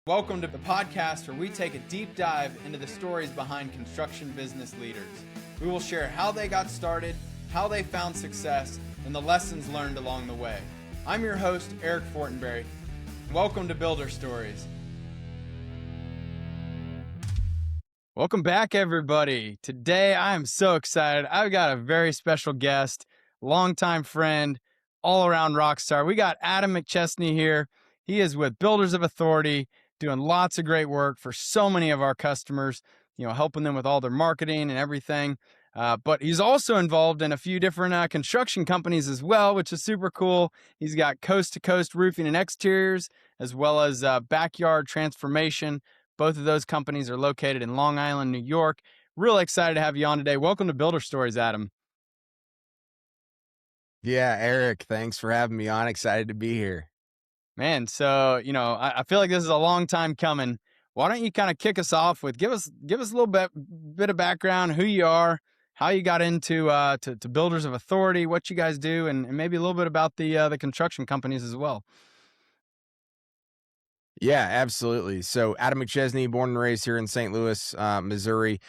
Welcome to the podcast where we take a deep dive into the stories behind construction business leaders. We will share how they got started, how they found success, and the lessons learned along the way. I'm your host, Eric Fortenberry. Welcome to Builder Stories. Welcome back, everybody. Today, I am so excited. I've got a very special guest, longtime friend, all-around rock star. We got Adam McChesney here. He is with Builders of Authority, doing lots of great work for so many of our customers, helping them with all their marketing and everything. But he's also involved in a few different construction companies as well, which is super cool. He's got coast-to-coast roofing and exteriors, as well as backyard transformation. Both of those companies are located in Long Island, New York. Really excited to have you on today. Welcome to Builder Stories, Adam. Yeah, Eric, thanks for having me on. Excited to be here. Man, so, I feel like this is a long time coming. Why don't you kind of kick us off with give us a little bit of background, who you are, how you got into to Builders of Authority, what you guys do, and maybe a little bit about the construction companies as well. Yeah, absolutely. So Adam McChesney, born and raised here in St. Louis, Missouri.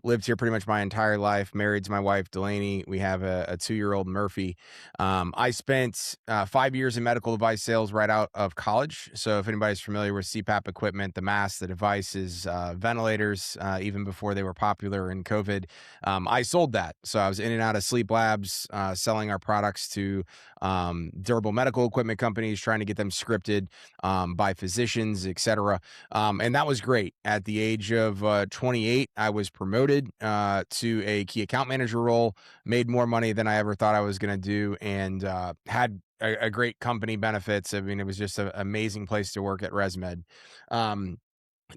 Lived here pretty much my entire life. Married to my wife, Delaney. We have a 2-year-old Murphy. I spent 5 years in medical device sales right out of college. So if anybody's familiar with CPAP equipment, the masks, the devices, ventilators, even before they were popular in COVID, I sold that. So I was in and out of sleep labs, selling our products to durable medical equipment companies, trying to get them scripted by physicians, etc. And that was great. At the age of 28, I was promoted to a key account manager role, made more money than I ever thought I was going to do, and had a great company benefits. I mean, it was just an amazing place to work at ResMed.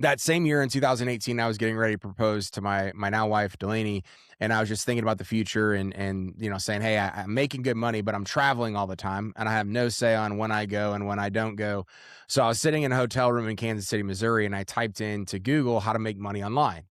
That same year in 2018, I was getting ready to propose to my now wife, Delaney, and I was just thinking about the future and saying, hey, I'm making good money, but I'm traveling all the time, and I have no say on when I go and when I don't go. So I was sitting in a hotel room in Kansas City, Missouri, and I typed into Google how to make money online.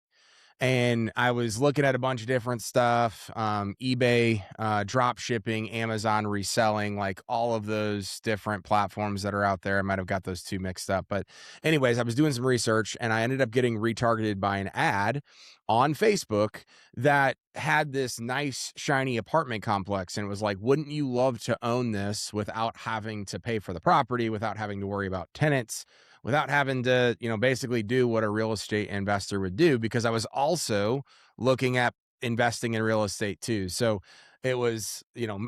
And I was looking at a bunch of different stuff, eBay, drop shipping, Amazon reselling, like all of those different platforms that are out there. I might have got those two mixed up. But anyways, I was doing some research and I ended up getting retargeted by an ad on Facebook that had this nice, shiny apartment complex. And it was like, wouldn't you love to own this without having to pay for the property, without having to worry about tenants, without having to, basically do what a real estate investor would do? Because I was also looking at investing in real estate too. So it was,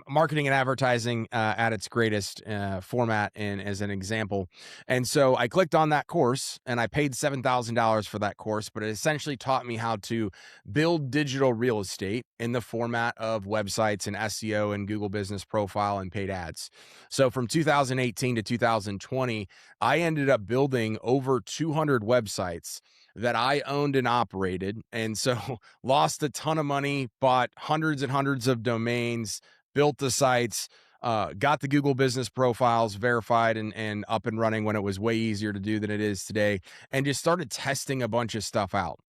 marketing and advertising at its greatest format and as an example. And so I clicked on that course and I paid $7,000 for that course, but it essentially taught me how to build digital real estate in the format of websites and SEO and Google Business Profile and paid ads. So from 2018 to 2020, I ended up building over 200 websites that I owned and operated. And so lost a ton of money, bought hundreds and hundreds of domains, built the sites, got the Google Business Profiles verified and up and running when it was way easier to do than it is today, and just started testing a bunch of stuff out.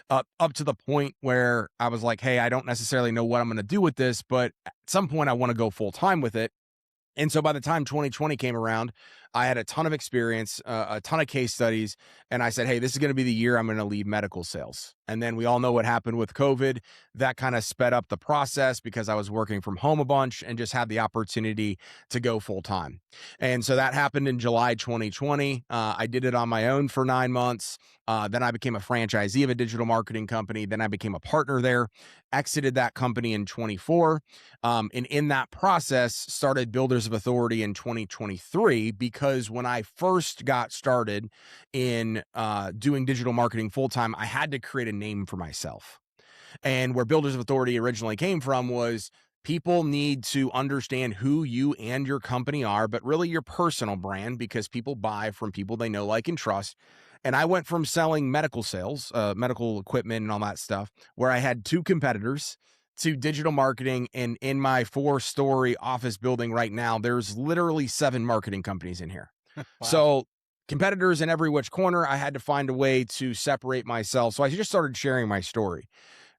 Up to the point where I was like, hey, I don't necessarily know what I'm going to do with this, but at some point I want to go full time with it. And so by the time 2020 came around, I had a ton of experience, a ton of case studies, and I said, hey, this is going to be the year I'm going to leave medical sales. And then we all know what happened with COVID. That kind of sped up the process because I was working from home a bunch and just had the opportunity to go full time. And so that happened in July 2020. I did it on my own for 9 months. Then I became a franchisee of a digital marketing company. Then I became a partner there, exited that company in 24. And in that process, started Builders of Authority in 2023, because when I first got started in doing digital marketing full-time, I had to create a name for myself. And where Builders of Authority originally came from was people need to understand who you and your company are, but really your personal brand, because people buy from people they know, like, and trust. And I went from selling medical sales, medical equipment and all that stuff, where I had 2 competitors, to digital marketing. And in my 4-story office building right now, there's literally 7 marketing companies in here. Wow. So competitors in every which corner. I had to find a way to separate myself. So I just started sharing my story.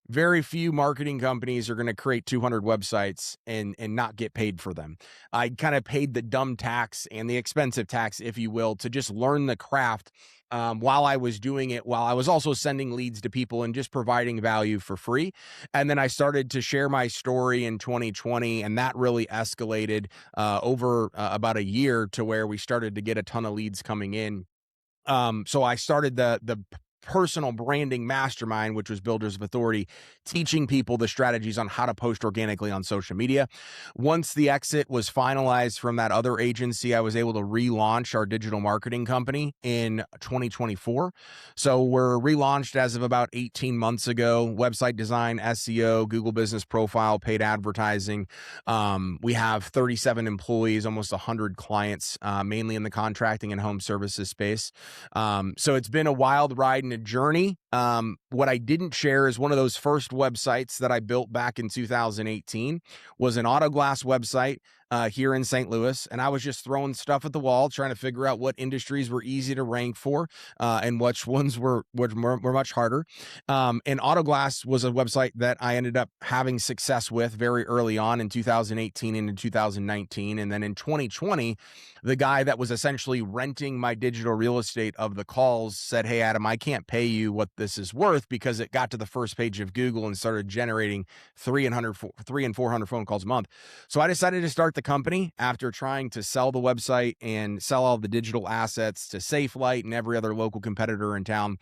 Very few marketing companies are going to create 200 websites and not get paid for them. I kind of paid the dumb tax and the expensive tax, if you will, to just learn the craft while I was doing it, while I was also sending leads to people and just providing value for free. And then I started to share my story in 2020, and that really escalated over about a year to where we started to get a ton of leads coming in. So I started the personal branding mastermind, which was Builders of Authority, teaching people the strategies on how to post organically on social media. Once the exit was finalized from that other agency, I was able to relaunch our digital marketing company in 2024. So we're relaunched as of about 18 months ago. Website design, SEO, Google Business Profile, paid advertising. We have 37 employees, almost 100 clients, mainly in the contracting and home services space. So it's been a wild ride and a journey. What I didn't share is one of those first websites that I built back in 2018 was an auto glass website here in St. Louis. And I was just throwing stuff at the wall, trying to figure out what industries were easy to rank for and which ones were much harder. And auto glass was a website that I ended up having success with very early on in 2018 and in 2019. And then in 2020, the guy that was essentially renting my digital real estate of the calls said, "Hey, Adam, I can't pay you what this is worth," because it got to the first page of Google and started generating 300 and 400 phone calls a month. So I decided to start the company after trying to sell the website and sell all the digital assets to SafeLight and every other local competitor in town.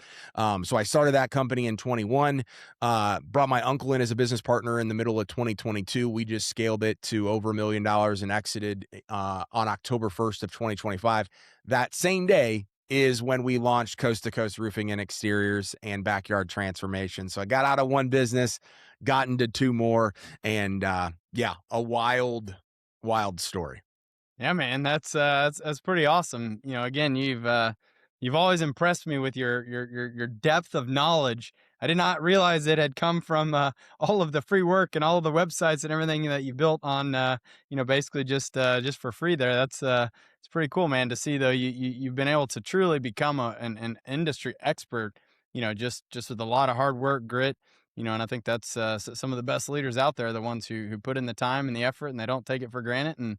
So I started that company in 21, brought my uncle in as a business partner in the middle of 2022. We just scaled it to over $1 million and exited on October 1st of 2025. That same day is when we launched Coast to Coast Roofing and Exteriors and Backyard Transformation. So I got out of one business, got into two more, and yeah, a wild story. Yeah, man, that's pretty awesome. You know, again, you've always impressed me with your depth of knowledge. I did not realize it had come from all of the free work and all of the websites and everything that you built on, basically just for free. There, that's it's pretty cool, man, to see though. You've been able to truly become an industry expert. Just with a lot of hard work, grit. And I think that's some of the best leaders out there, the ones who put in the time and the effort, and they don't take it for granted. And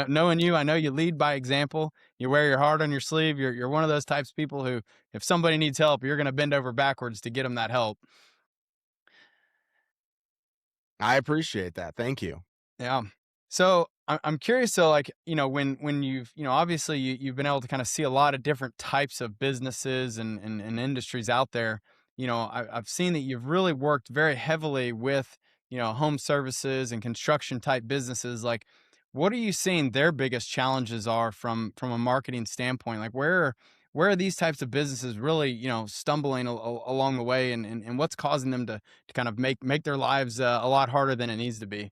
knowing you, I know you lead by example. You wear your heart on your sleeve. You're one of those types of people who, if somebody needs help, you're going to bend over backwards to get them that help. I appreciate that. Thank you. Yeah. So I'm curious. So, like, when you've, obviously you've been able to kind of see a lot of different types of businesses and industries out there. I've seen that you've really worked very heavily with, home services and construction type businesses. Like, what are you seeing their biggest challenges are from a marketing standpoint? Like, where are these types of businesses really, stumbling along the way, and what's causing them to kind of make their lives a lot harder than it needs to be?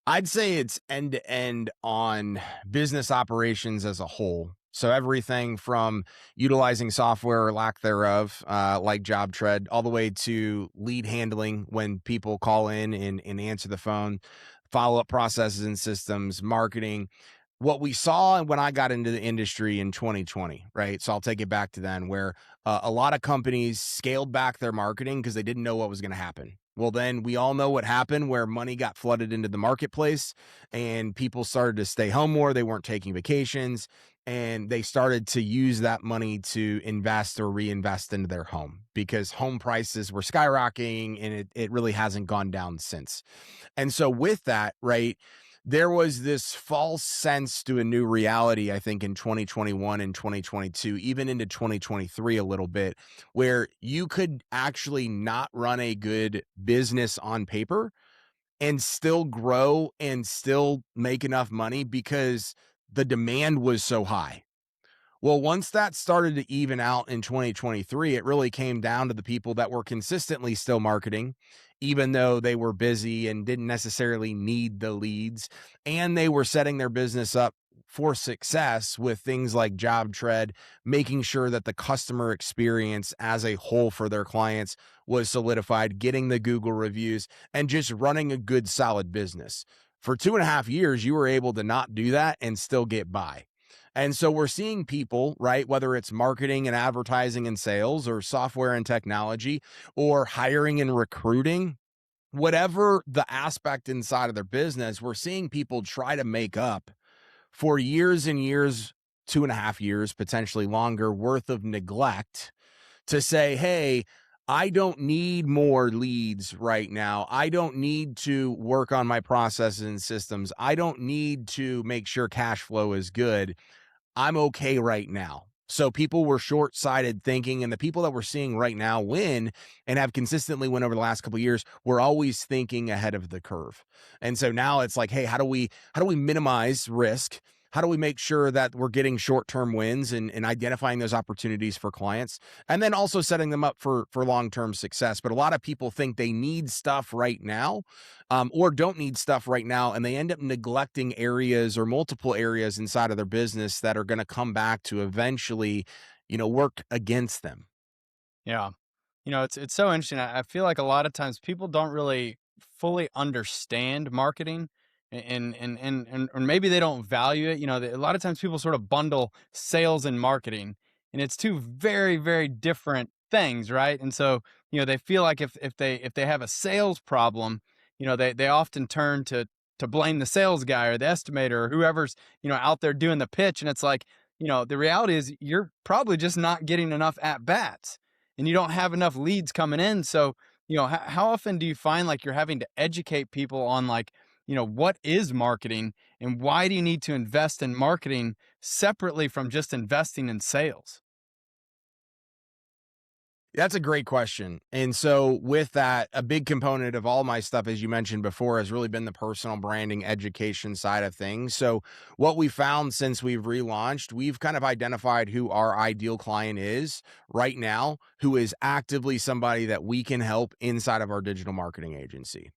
I'd say it's end to end on business operations as a whole. So everything from utilizing software or lack thereof, like JobTread, all the way to lead handling when people call in and answer the phone, follow-up processes and systems, marketing. What we saw when I got into the industry in 2020, right? So I'll take it back to then, where a lot of companies scaled back their marketing because they didn't know what was going to happen. Well, then we all know what happened, where money got flooded into the marketplace and people started to stay home more. They weren't taking vacations, and they started to use that money to invest or reinvest into their home because home prices were skyrocketing, and it really hasn't gone down since. And so with that, right, there was this false sense to a new reality, I think, in 2021 and 2022, even into 2023 a little bit, where you could actually not run a good business on paper and still grow and still make enough money because the demand was so high. Well, once that started to even out in 2023, it really came down to the people that were consistently still marketing, even though they were busy and didn't necessarily need the leads. And they were setting their business up for success with things like JobTread, making sure that the customer experience as a whole for their clients was solidified, getting the Google reviews, and just running a good, solid business. For 2.5 years, you were able to not do that and still get by. And so we're seeing people, right, whether it's marketing and advertising and sales or software and technology or hiring and recruiting, whatever the aspect inside of their business, we're seeing people try to make up for years and years 2.5 years, potentially longer worth of neglect to say, hey, I don't need more leads right now. I don't need to work on my processes and systems. I don't need to make sure cash flow is good. I'm okay right now. So people were short-sighted thinking, and the people that we're seeing right now win and have consistently win over the last couple of years, we're always thinking ahead of the curve. And so now it's like, hey, how do we minimize risk? How do we make sure that we're getting short-term wins and identifying those opportunities for clients, and then also setting them up for long-term success? But a lot of people think they need stuff right now, or don't need stuff right now, and they end up neglecting areas or multiple areas inside of their business that are going to come back to eventually, work against them. Yeah. It's so interesting. I feel like a lot of times people don't really fully understand marketing, and or maybe they don't value it. A lot of times people sort of bundle sales and marketing, and it's two very, very different things, right? And so, they feel like if they have a sales problem, they often turn to blame the sales guy or the estimator or whoever's, out there doing the pitch. And it's like, the reality is you're probably just not getting enough at bats and you don't have enough leads coming in. So, how often do you find like you're having to educate people on like, what is marketing and why do you need to invest in marketing separately from just investing in sales? That's a great question. And so, with that, a big component of all my stuff, as you mentioned before, has really been the personal branding education side of things. So, what we found since we've relaunched, we've kind of identified who our ideal client is right now, who is actively somebody that we can help inside of our digital marketing agency.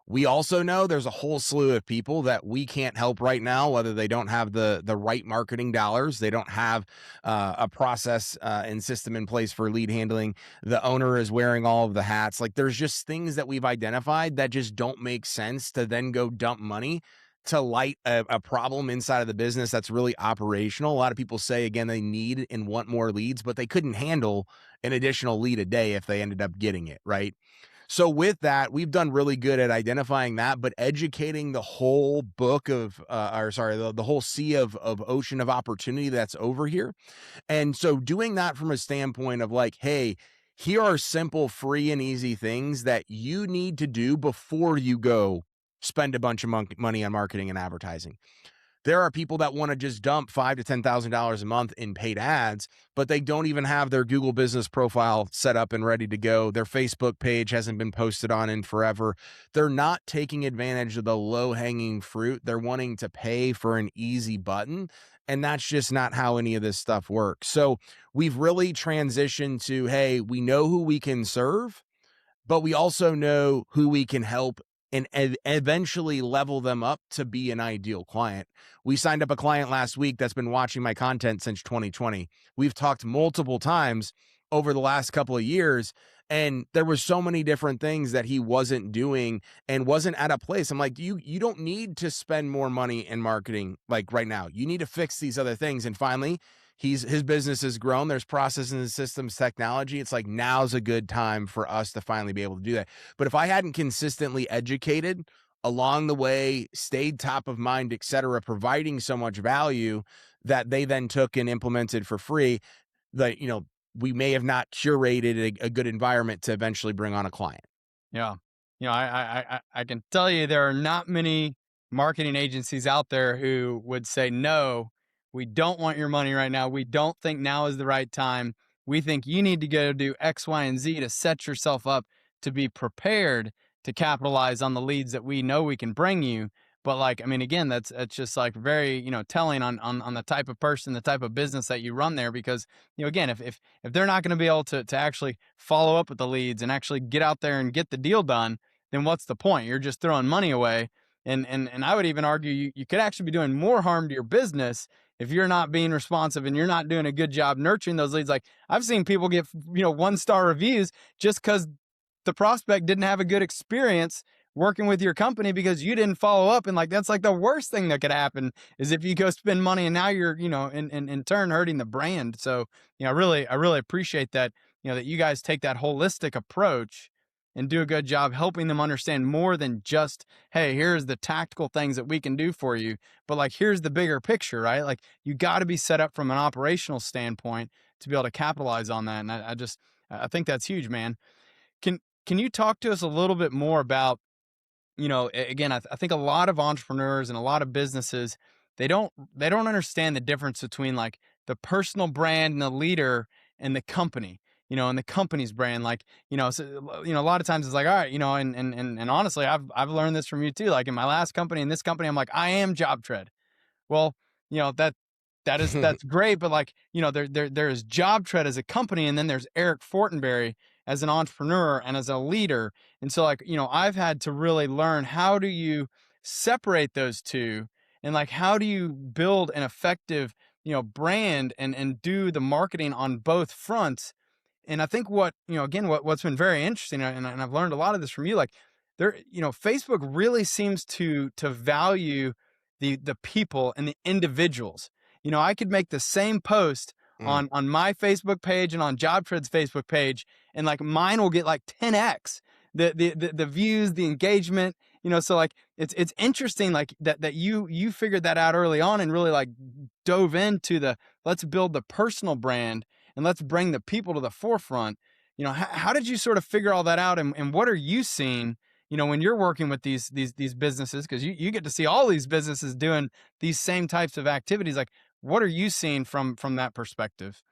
We also know there's a whole slew of people that we can't help right now, whether they don't have the right marketing dollars, they don't have a process and system in place for lead handling. The owner is wearing all of the hats. Like there's just things that we've identified that just don't make sense to then go dump money to light a problem inside of the business that's really operational. A lot of people say again they need and want more leads, but they couldn't handle an additional lead a day if they ended up getting it, right? So with that, we've done really good at identifying that, but educating the whole book of, or sorry, the whole sea of ocean of opportunity that's over here. And so doing that from a standpoint of like, hey, here are simple, free, and easy things that you need to do before you go spend a bunch of money on marketing and advertising. There are people that want to just dump $5 to $10,000 a month in paid ads, but they don't even have their Google business profile set up and ready to go. Their Facebook page hasn't been posted on in forever. They're not taking advantage of the low hanging fruit. They're wanting to pay for an easy button. And that's just not how any of this stuff works. So we've really transitioned to, hey, we know who we can serve, but we also know who we can help and eventually level them up to be an ideal client. We signed up a client last week that's been watching my content since 2020. We've talked multiple times over the last couple of years, and there was so many different things that he wasn't doing and wasn't at a place. I'm like, you don't need to spend more money in marketing like right now. You need to fix these other things. And finally, his business has grown. There's processes and systems technology. It's like now's a good time for us to finally be able to do that. But if I hadn't consistently educated along the way, stayed top of mind, et cetera, providing so much value that they then took and implemented for free, that, we may have not curated a good environment to eventually bring on a client. Yeah. I can tell you there are not many marketing agencies out there who would say, no, we don't want your money right now. We don't think now is the right time. We think you need to go do X, Y, and Z to set yourself up to be prepared to capitalize on the leads that we know we can bring you. But like, I mean, again, that's just like very, telling on the type of person, the type of business that you run there, because, again, if they're not going to be able to actually follow up with the leads and actually get out there and get the deal done, then what's the point? You're just throwing money away. And I would even argue you could actually be doing more harm to your business if you're not being responsive and you're not doing a good job nurturing those leads. Like I've seen people get, 1-star reviews just because the prospect didn't have a good experience working with your company because you didn't follow up. And like, that's like the worst thing that could happen is if you go spend money and now you're, in turn hurting the brand. So, I really appreciate that, that you guys take that holistic approach. and do a good job helping them understand more than just, hey, here's the tactical things that we can do for you, but like, here's the bigger picture, right? Like, you got to be set up from an operational standpoint to be able to capitalize on that. And I think that's huge, man. Can, can you talk to us a little bit more about, again, I think a lot of entrepreneurs and a lot of businesses, they don't understand the difference between like the personal brand and the leader and the company, and the company's brand. Like, so, a lot of times it's like, all right, and honestly, I've learned this from you too. Like in my last company, in this company, I'm like, I am job tread. Well, that's great, but like, there is Job Tread as a company, and then there's Eric Fortenberry as an entrepreneur and as a leader. And so like, I've had to really learn, how do you separate those two, and like, how do you build an effective, brand, and do the marketing on both fronts. And I think again, what's been very interesting, and I've learned a lot of this from you, like, Facebook really seems to value the people and the individuals. I could make the same post Mm. on my Facebook page and on JobTread's Facebook page, and like mine will get like 10x the views, the engagement. So like, it's interesting, like that you figured that out early on and really like dove into the, let's build the personal brand and let's bring the people to the forefront. How did you sort of figure all that out, and what are you seeing, when you're working with these businesses, because you get to see all these businesses doing these same types of activities. Like, what are you seeing from that perspective?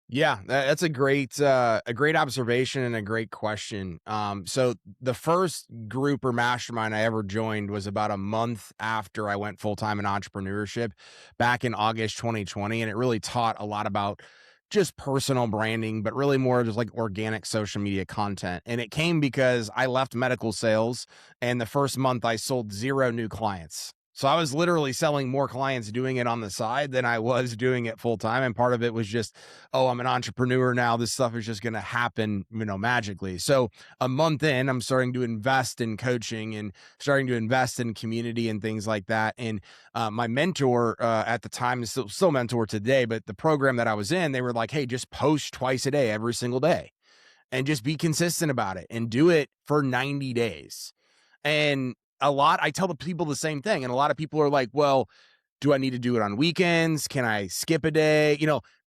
Yeah, that's a great observation and a great question. So the first group or mastermind I ever joined was about a month after I went full time in entrepreneurship back in August 2020, and it really taught a lot about just personal branding, but really more just like organic social media content. And it came because I left medical sales, and the first month I sold 0 new clients. So I was literally selling more clients doing it on the side than I was doing it full time. And part of it was just, oh, I'm an entrepreneur now. This stuff is just going to happen, magically. So a month in, I'm starting to invest in coaching and starting to invest in community and things like that. And my mentor at the time is still mentor today, but the program that I was in, they were like, hey, just post twice a day, every single day, and just be consistent about it and do it for 90 days. And I tell the people the same thing. And a lot of people are like, well, do I need to do it on weekends? Can I skip a day?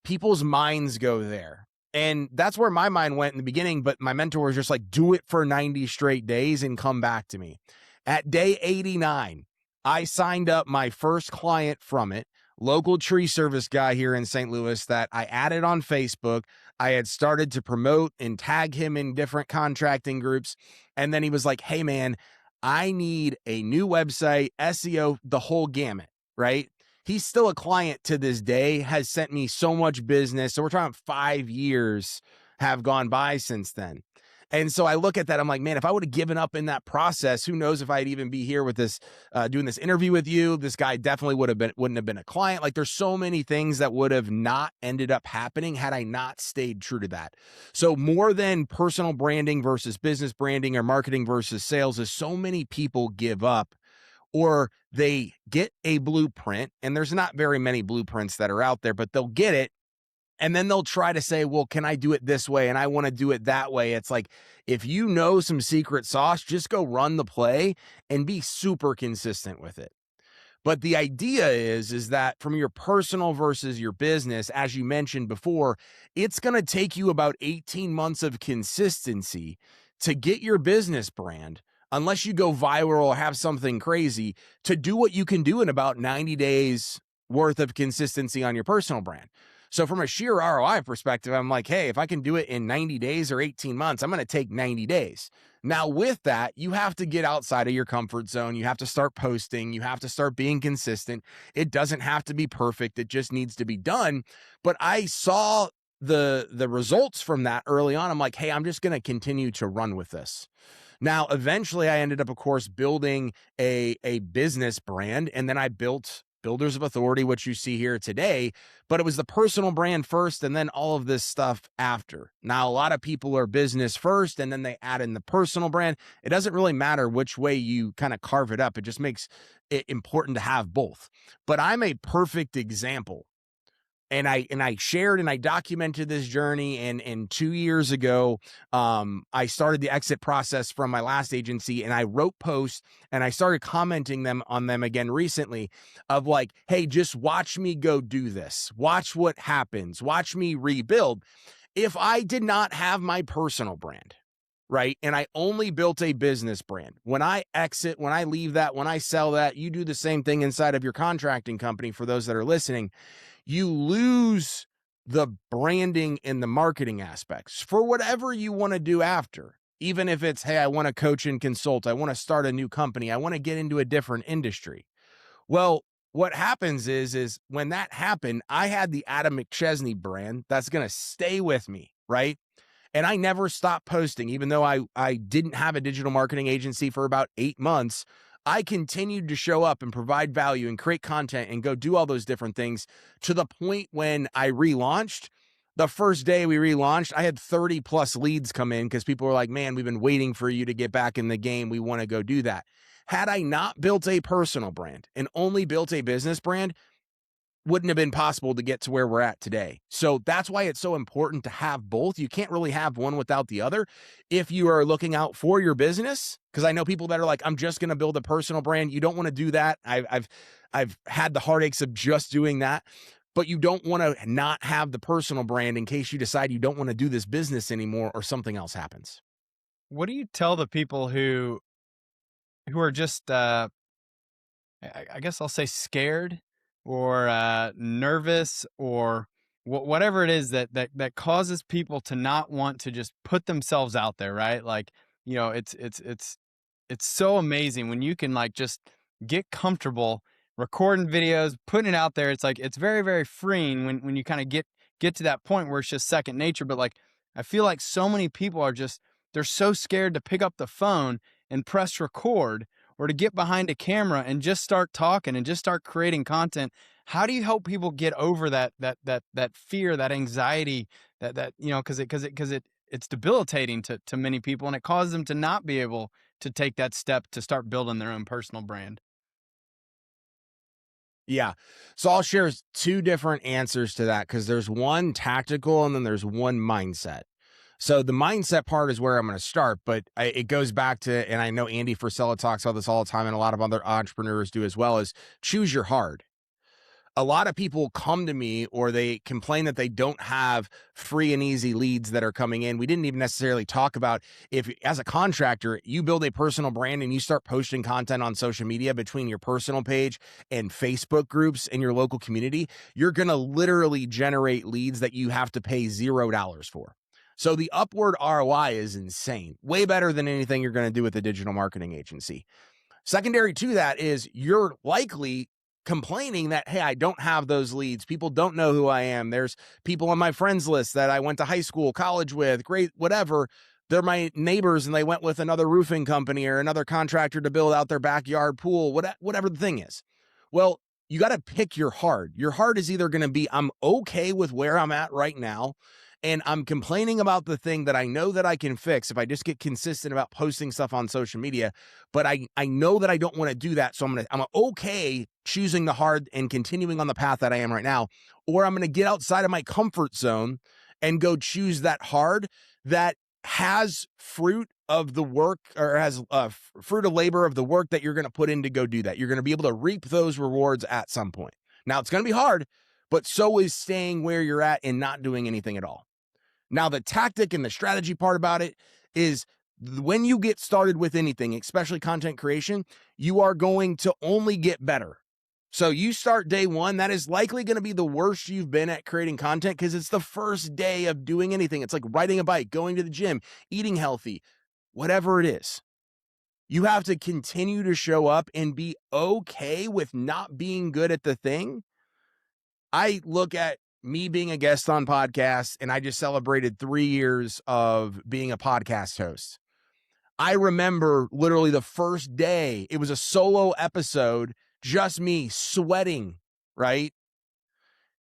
People's minds go there. And that's where my mind went in the beginning. But my mentor was just like, do it for 90 straight days and come back to me. At day 89, I signed up my first client from it, local tree service guy here in St. Louis that I added on Facebook. I had started to promote and tag him in different contracting groups. And then he was like, hey, man, I need a new website, SEO, the whole gamut, right? He's still a client to this day, has sent me so much business. So we're talking 5 years have gone by since then. And so I look at that, I'm like, man, if I would have given up in that process, who knows if I'd even be here with this, doing this interview with you. This guy definitely wouldn't have been a client. Like, there's so many things that would have not ended up happening had I not stayed true to that. So more than personal branding versus business branding or marketing versus sales is so many people give up, or they get a blueprint, and there's not very many blueprints that are out there, but they'll get it. And then they'll try to say, well, can I do it this way? And I want to do it that way. It's like, if you know some secret sauce, just go run the play and be super consistent with it. But the idea is that from your personal versus your business, as you mentioned before, it's going to take you about 18 months of consistency to get your business brand, unless you go viral or have something crazy, to do what you can do in about 90 days worth of consistency on your personal brand. So from a sheer ROI perspective, I'm like, hey, if I can do it in 90 days or 18 months, I'm going to take 90 days. Now, with that, you have to get outside of your comfort zone. You have to start posting. You have to start being consistent. It doesn't have to be perfect. It just needs to be done. But I saw the results from that early on. I'm like, hey, I'm just going to continue to run with this. Now, eventually I ended up, of course, building a business brand, and then I built Builders of Authority, which you see here today, but it was the personal brand first and then all of this stuff after. Now, a lot of people are business first and then they add in the personal brand. It doesn't really matter which way you kind of carve it up. It just makes it important to have both. But I'm a perfect example And I shared and I documented this journey. And 2 years ago, I started the exit process from my last agency, and I wrote posts and I started commenting them on them again recently of like, hey, just watch me go do this. Watch what happens. Watch me rebuild. If I did not have my personal brand, right, and I only built a business brand, when I exit, when I leave that, when I sell that, you do the same thing inside of your contracting company. For those that are listening, you lose the branding and the marketing aspects for whatever you want to do after. Even if it's, hey, I want to coach and consult, I want to start a new company, I want to get into a different industry. Well, what happens is when that happened, I had the Adam McChesney brand that's going to stay with me, right? And I never stopped posting, even though I didn't have a digital marketing agency for about 8 months. I continued to show up and provide value and create content and go do all those different things, to the point when I relaunched. The first day we relaunched, I had 30 plus leads come in because people were like, man, we've been waiting for you to get back in the game. We want to go do that. Had I not built a personal brand and only built a business brand, wouldn't have been possible to get to where we're at today. So that's why it's so important to have both. You can't really have one without the other. If you are looking out for your business, because I know people that are like, I'm just going to build a personal brand. You don't want to do that. I've had the heartaches of just doing that, but you don't want to not have the personal brand in case you decide you don't want to do this business anymore or something else happens. What do you tell the people who are just I guess I'll say scared or nervous or whatever it is that causes people to not want to just put themselves out there, right? Like, it's so amazing when you can like just get comfortable recording videos, putting it out there. It's like it's very, very freeing when you kind of get to that point where it's just second nature. But like I feel like so many people are just they're so scared to pick up the phone and press record or to get behind a camera and just start talking and just start creating content. How do you help people get over that fear, that anxiety, because it's debilitating to many people, and it causes them to not be able to take that step to start building their own personal brand. Yeah. So I'll share two different answers to that, because there's one tactical and then there's one mindset. So the mindset part is where I'm going to start, but it goes back to, and I know Andy Frisella talks about this all the time, and a lot of other entrepreneurs do as well, is choose your hard. A lot of people come to me or they complain that they don't have free and easy leads that are coming in. We didn't even necessarily talk about, if as a contractor, you build a personal brand and you start posting content on social media between your personal page and Facebook groups in your local community, you're going to literally generate leads that you have to pay $0 for. So the upward ROI is insane, way better than anything you're going to do with a digital marketing agency. Secondary to that is you're likely complaining that, hey, I don't have those leads. People don't know who I am. There's people on my friends list that I went to high school, college with, great, whatever. They're my neighbors and they went with another roofing company or another contractor to build out their backyard pool, whatever the thing is. Well, you got to pick your hard. Your hard is either going to be, I'm okay with where I'm at right now, and I'm complaining about the thing that I know that I can fix if I just get consistent about posting stuff on social media, but I know that I don't want to do that. So I'm okay choosing the hard and continuing on the path that I am right now, or I'm going to get outside of my comfort zone and go choose that hard that has fruit of the work, or has fruit of labor of the work that you're going to put in to go do that. You're going to be able to reap those rewards at some point. Now it's going to be hard, but so is staying where you're at and not doing anything at all. Now, the tactic and the strategy part about it is, when you get started with anything, especially content creation, you are going to only get better. So you start day one, that is likely going to be the worst you've been at creating content, because it's the first day of doing anything. It's like riding a bike, going to the gym, eating healthy, whatever it is. You have to continue to show up and be okay with not being good at the thing. I look at me being a guest on podcasts, and I just celebrated 3 years of being a podcast host. I remember literally the first day, it was a solo episode, just me sweating, right?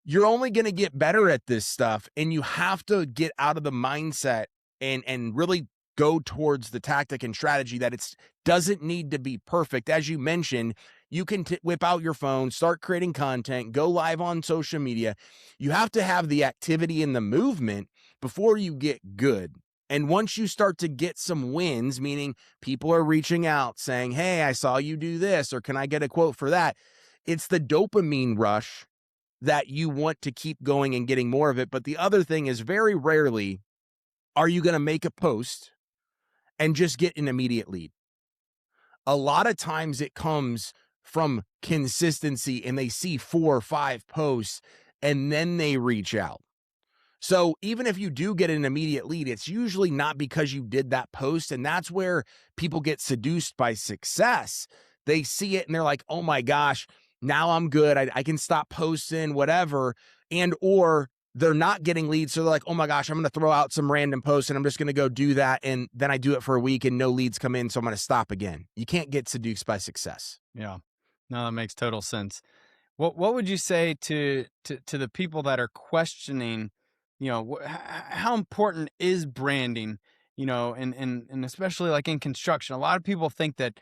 You're only going to get better at this stuff, and you have to get out of the mindset and really go towards the tactic and strategy that it doesn't need to be perfect. As you mentioned, You can whip out your phone, start creating content, go live on social media. You have to have the activity and the movement before you get good. And once you start to get some wins, meaning people are reaching out saying, hey, I saw you do this, or can I get a quote for that? It's the dopamine rush that you want to keep going and getting more of it. But the other thing is, very rarely are you going to make a post and just get an immediate lead. A lot of times it comes from consistency, and they see 4 or 5 posts and then they reach out. So even if you do get an immediate lead, it's usually not because you did that post. And that's where people get seduced by success. They see it and they're like, oh my gosh, now I'm good. I can stop posting, whatever. And or they're not getting leads. So they're like, oh my gosh, I'm going to throw out some random posts and I'm just going to go do that. And then I do it for a week and no leads come in. So I'm going to stop again. You can't get seduced by success. Yeah. No, that makes total sense. What would you say to the people that are questioning, how important is branding, and especially like in construction? A lot of people think that,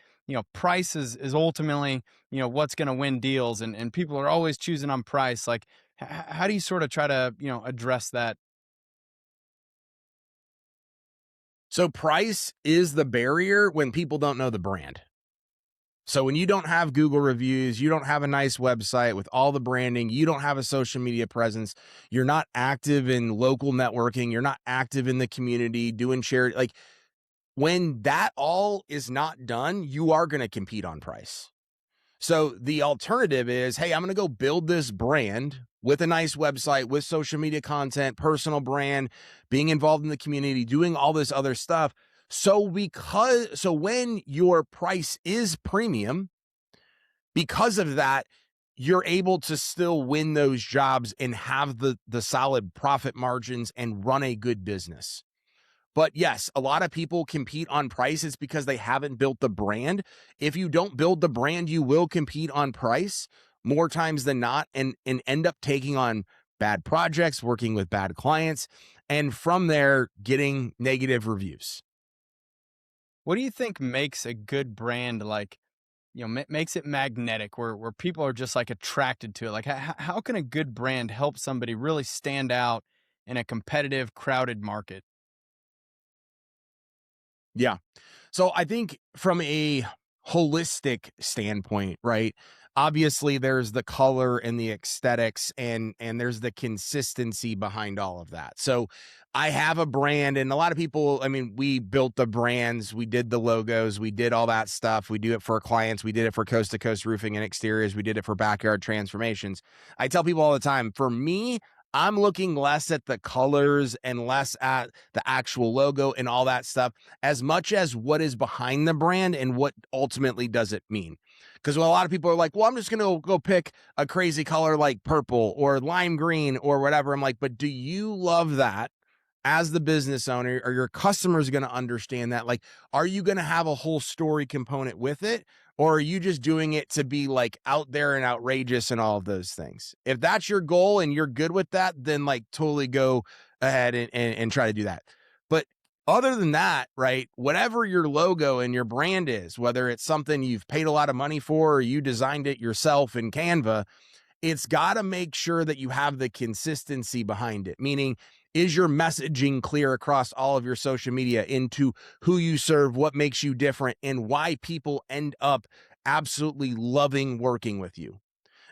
price is ultimately, what's going to win deals, and people are always choosing on price. Like, how do you sort of try to, address that? So price is the barrier when people don't know the brand. So when you don't have Google reviews, you don't have a nice website with all the branding, you don't have a social media presence, you're not active in local networking, you're not active in the community doing charity. Like, when that all is not done, you are going to compete on price. So the alternative is, hey, I'm going to go build this brand with a nice website, with social media content, personal brand, being involved in the community, doing all this other stuff. So when your price is premium, because of that, you're able to still win those jobs and have the solid profit margins and run a good business. But yes, a lot of people compete on price. It's because they haven't built the brand. If you don't build the brand, you will compete on price more times than not, and end up taking on bad projects, working with bad clients, and from there getting negative reviews. What do you think makes a good brand, like, makes it magnetic, where people are just like attracted to it? Like, how can a good brand help somebody really stand out in a competitive, crowded market? Yeah. So I think from a holistic standpoint, right? Obviously there's the color and the aesthetics, and there's the consistency behind all of that. So I have a brand, and a lot of people, I mean, we built the brands, we did the logos, we did all that stuff. We do it for clients. We did it for coast to coast roofing and exteriors. We did it for backyard transformations. I tell people all the time, for me, I'm looking less at the colors and less at the actual logo and all that stuff, as much as what is behind the brand and what ultimately does it mean. Because a lot of people are like, well, I'm just going to go pick a crazy color like purple or lime green or whatever. I'm like, but do you love that as the business owner? Are your customers going to understand that? Like, are you going to have a whole story component with it? Or are you just doing it to be like out there and outrageous and all of those things? If that's your goal and you're good with that, then like totally go ahead and try to do that. But other than that, right, whatever your logo and your brand is, whether it's something you've paid a lot of money for or you designed it yourself in Canva, it's got to make sure that you have the consistency behind it. Meaning, is your messaging clear across all of your social media into who you serve, what makes you different, and why people end up absolutely loving working with you?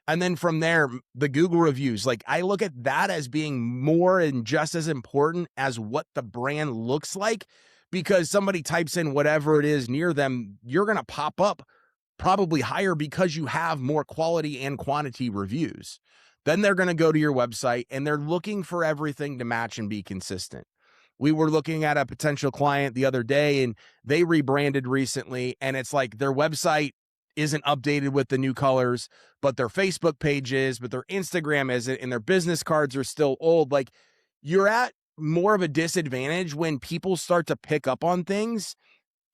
And then from there, the Google reviews, like, I look at that as being more and just as important as what the brand looks like, because somebody types in whatever it is near them, you're going to pop up probably higher because you have more quality and quantity reviews. Then they're going to go to your website and they're looking for everything to match and be consistent. We were looking at a potential client the other day, and they rebranded recently, and it's like their website isn't updated with the new colors, but their Facebook page is, but their Instagram isn't, and their business cards are still old. Like, you're at more of a disadvantage when people start to pick up on things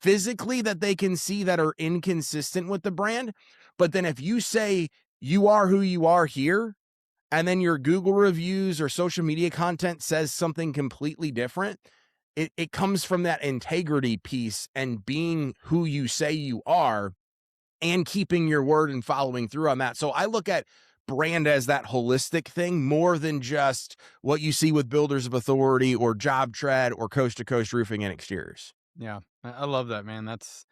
physically that they can see that are inconsistent with the brand. But then if you say you are who you are here, and then your Google reviews or social media content says something completely different, it comes from that integrity piece and being who you say you are. and keeping your word and following through on that. So I look at brand as that holistic thing more than just what you see with Builders of Authority or Job Tread or Coast to Coast Roofing and Exteriors. Yeah, I love that, man. That's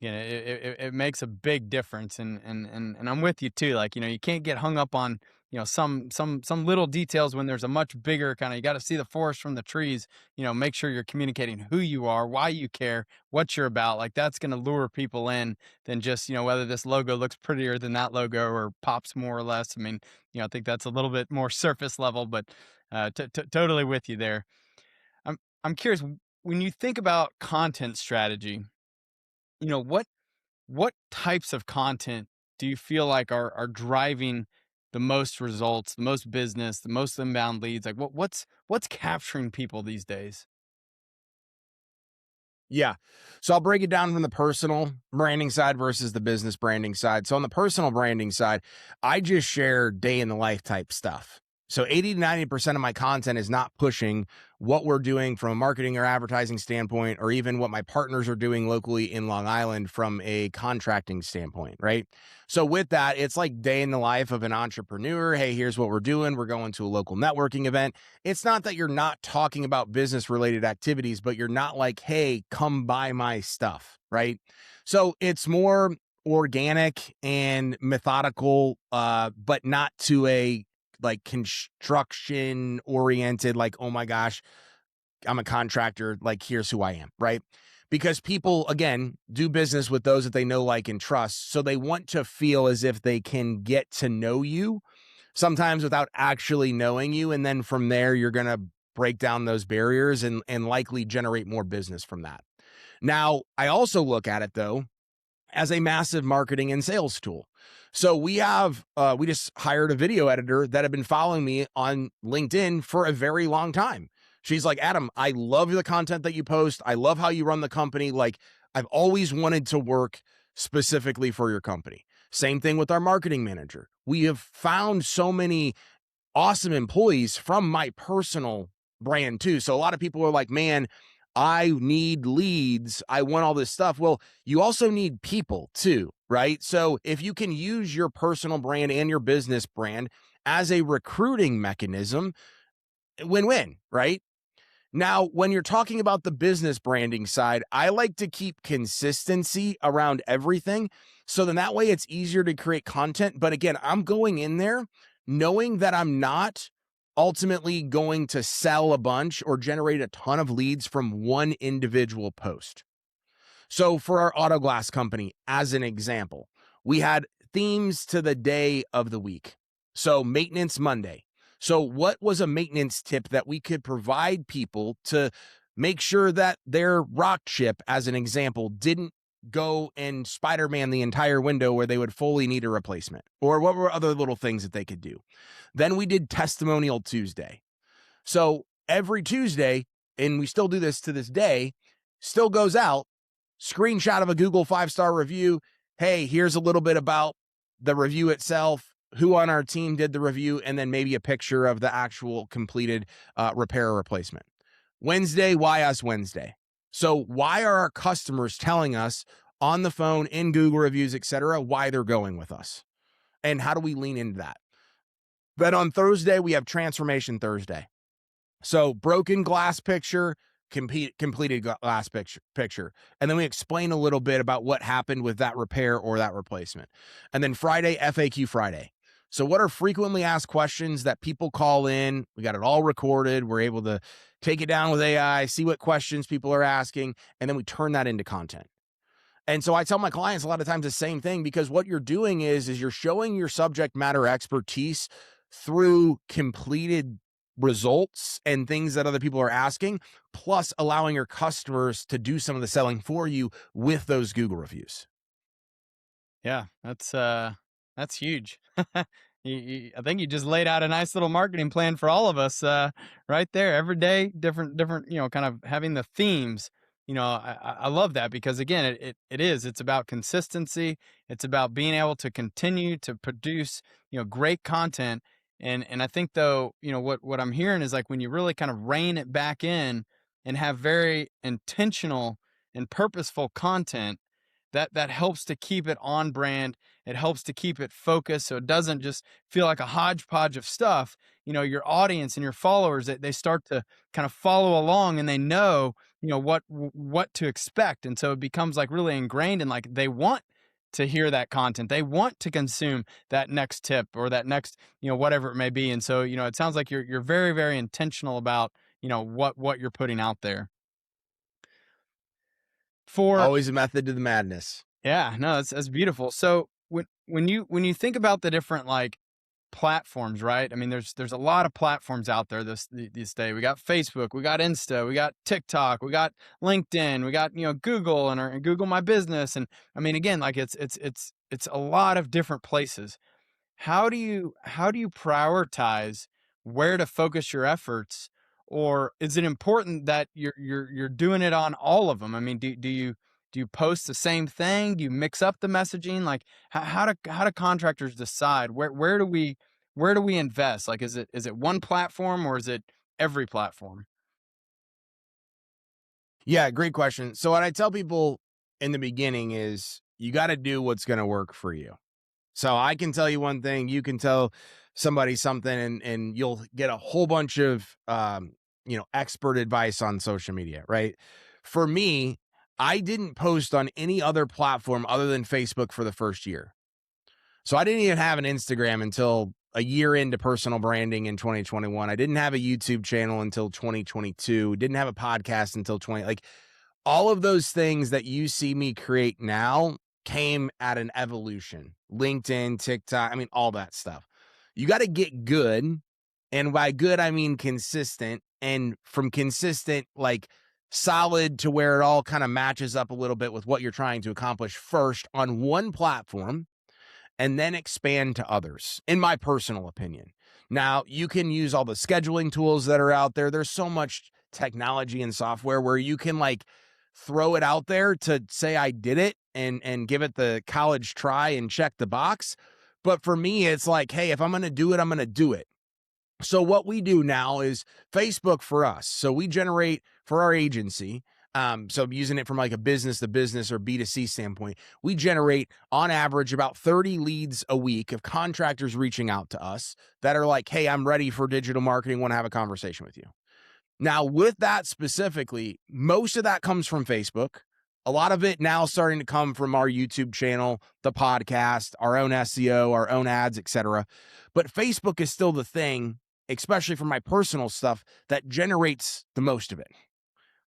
it makes a big difference, and I'm with you too. Like, you can't get hung up on some little details when there's a much bigger kind of. You got to see the forest from the trees. Make sure you're communicating who you are, why you care, what you're about. Like, that's going to lure people in than just whether this logo looks prettier than that logo or pops more or less. I mean, I think that's a little bit more surface level, but totally with you there. I'm curious, when you think about content strategy, what types of content do you feel like are driving the most results, the most business, the most inbound leads? Like, what's capturing people these days? Yeah. So I'll break it down from the personal branding side versus the business branding side. So on the personal branding side, I just share day in the life type stuff. So 80 to 90% of my content is not pushing what we're doing from a marketing or advertising standpoint, or even what my partners are doing locally in Long Island from a contracting standpoint, right? So with that, it's like day in the life of an entrepreneur. Hey, here's what we're doing. We're going to a local networking event. It's not that you're not talking about business related activities, but you're not like, hey, come buy my stuff, right? So it's more organic and methodical, but not to a like construction oriented, like, oh my gosh, I'm a contractor, like, here's who I am, right? Because people, again, do business with those that they know, like, and trust. So they want to feel as if they can get to know you, sometimes without actually knowing you. And then from there, you're going to break down those barriers and likely generate more business from that. Now, I also look at it, though, as a massive marketing and sales tool. So we just hired a video editor that had been following me on LinkedIn for a very long time. She's like, Adam, I love the content that you post. I love how you run the company. Like, I've always wanted to work specifically for your company. Same thing with our marketing manager. We have found so many awesome employees from my personal brand too. So a lot of people are like, man, I need leads. I want all this stuff. Well, you also need people too, right? So if you can use your personal brand and your business brand as a recruiting mechanism, win-win, right? Now, when you're talking about the business branding side, I like to keep consistency around everything. So then that way it's easier to create content. But again, I'm going in there knowing that I'm not ultimately going to sell a bunch or generate a ton of leads from one individual post. So for our auto glass company, as an example, we had themes to the day of the week. So maintenance Monday. So what was a maintenance tip that we could provide people to make sure that their rock chip, as an example, didn't go and Spider-Man the entire window where they would fully need a replacement? Or what were other little things that they could do? Then we did Testimonial Tuesday. So every Tuesday, and we still do this to this day, still goes out, screenshot of a Google 5-star review. Hey, here's a little bit about the review itself, who on our team did the review, and then maybe a picture of the actual completed repair or replacement. Wednesday, why us Wednesday? So why are our customers telling us on the phone, in Google reviews, etc., why they're going with us? And how do we lean into that? Then on Thursday, we have Transformation Thursday. So broken glass picture, completed glass picture. And then we explain a little bit about what happened with that repair or that replacement. And then Friday, FAQ Friday. So what are frequently asked questions that people call in? We got it all recorded. We're able to take it down with AI, see what questions people are asking, and then we turn that into content. And so I tell my clients a lot of times the same thing, because what you're doing is you're showing your subject matter expertise through completed results and things that other people are asking, plus allowing your customers to do some of the selling for you with those Google reviews. Yeah, that's huge. I think you just laid out a nice little marketing plan for all of us, right there. Every day, different, kind of having the themes. I love that, because again, it's about consistency. It's about being able to continue to produce, great content. And I think, though, what I'm hearing is, like, when you really kind of rein it back in and have very intentional and purposeful content, that helps to keep it on brand. It helps to keep it focused so it doesn't just feel like a hodgepodge of stuff. Your audience and your followers, they start to kind of follow along, and they know, what to expect. And so it becomes like really ingrained, and like they want to hear that content. They want to consume that next tip or that next, whatever it may be. And so, it sounds like you're very, very intentional about, what you're putting out there. For Always a method to the madness. Yeah, no, that's beautiful. So when you think about the different like platforms, right? I mean, there's a lot of platforms out there this day. We got Facebook, we got Insta, we got TikTok, we got LinkedIn, we got Google and Google My Business, and I mean, again, like it's a lot of different places. How do you prioritize where to focus your efforts, or is it important that you're doing it on all of them? I mean, do you post the same thing? Do you mix up the messaging? Like how do contractors decide where do we invest? Like is it one platform or is it every platform? Yeah, great question. So what I tell people in the beginning is you got to do what's going to work for you. So I can tell you one thing, you can tell somebody something, and you'll get a whole bunch of expert advice on social media, right? For me, I didn't post on any other platform other than Facebook for the first year. So I didn't even have an Instagram until a year into personal branding in 2021. I didn't have a YouTube channel until 2022. Didn't have a podcast until 20, like all of those things that you see me create now came at an evolution. LinkedIn, TikTok, I mean, all that stuff. You got to get good. And by good, I mean consistent. And from consistent, like solid to where it all kind of matches up a little bit with what you're trying to accomplish first on one platform, and then expand to others, in my personal opinion. Now, you can use all the scheduling tools that are out there. There's so much technology and software where you can like throw it out there to say I did it and give it the college try and check the box. But for me, it's like, hey, if I'm going to do it, I'm going to do it. So what we do now is Facebook for us. So we generate for our agency. So using it from like a business to business or B2C standpoint, we generate on average about 30 leads a week of contractors reaching out to us that are like, hey, I'm ready for digital marketing, want to have a conversation with you. Now, with that specifically, most of that comes from Facebook. A lot of it now starting to come from our YouTube channel, the podcast, our own SEO, our own ads, etc. But Facebook is still the thing, especially for my personal stuff, that generates the most of it.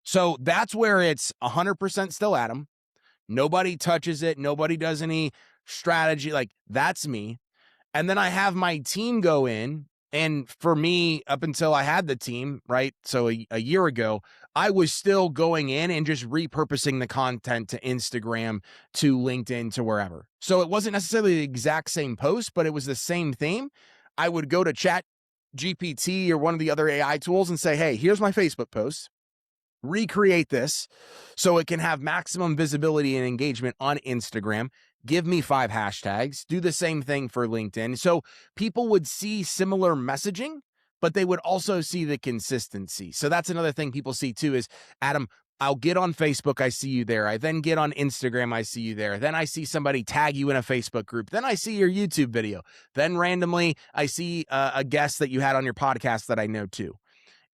So that's where it's 100% still Adam. Nobody touches it. Nobody does any strategy. Like that's me. And then I have my team go in. And for me, up until I had the team, right? So a year ago, I was still going in and just repurposing the content to Instagram, to LinkedIn, to wherever. So it wasn't necessarily the exact same post, but it was the same theme. I would go to Chat GPT or one of the other AI tools and say, hey, here's my Facebook post. Recreate this so it can have maximum visibility and engagement on Instagram. Give me 5 hashtags. Do the same thing for LinkedIn. So people would see similar messaging, but they would also see the consistency. So that's another thing people see too is, Adam, I'll get on Facebook, I see you there. I then get on Instagram, I see you there. Then I see somebody tag you in a Facebook group. Then I see your YouTube video. Then randomly, I see a guest that you had on your podcast that I know too.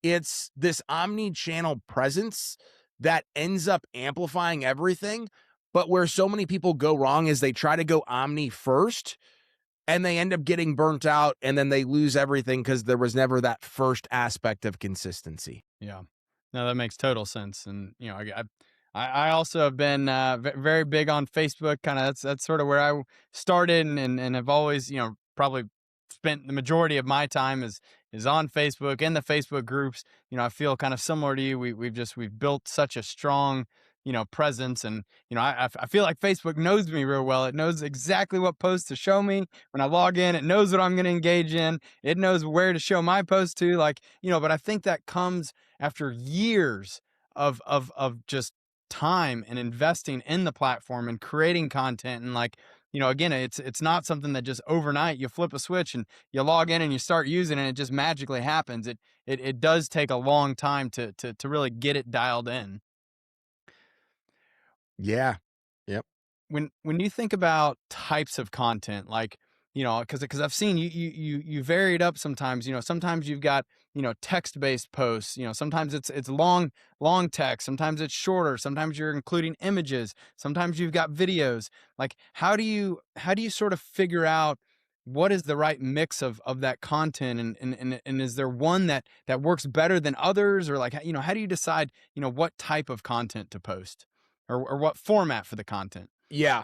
It's this omni-channel presence that ends up amplifying everything. But where so many people go wrong is they try to go omni first and they end up getting burnt out, and then they lose everything because there was never that first aspect of consistency. Yeah. No, that makes total sense. And I also have been very big on Facebook. Kind of that's sort of where I started, and have always probably spent the majority of my time is on Facebook and the Facebook groups. I feel kind of similar to you. We've built such a strong presence, and I feel like Facebook knows me real well. It knows exactly what posts to show me when I log in. It knows what I'm going to engage in. It knows where to show my post to. Like but I think that comes after years of just time and investing in the platform and creating content, and like again, it's not something that just overnight you flip a switch and you log in and you start using it and it just magically happens. It does take a long time to really get it dialed in. Yeah. Yep. when you think about types of content, like, because I've seen you varied up sometimes. Sometimes you've got text based posts. Sometimes it's long text. Sometimes it's shorter. Sometimes you're including images. Sometimes you've got videos. Like, how do you sort of figure out what is the right mix of that content, and is there one that works better than others, or like, how do you decide what type of content to post, or what format for the content? Yeah.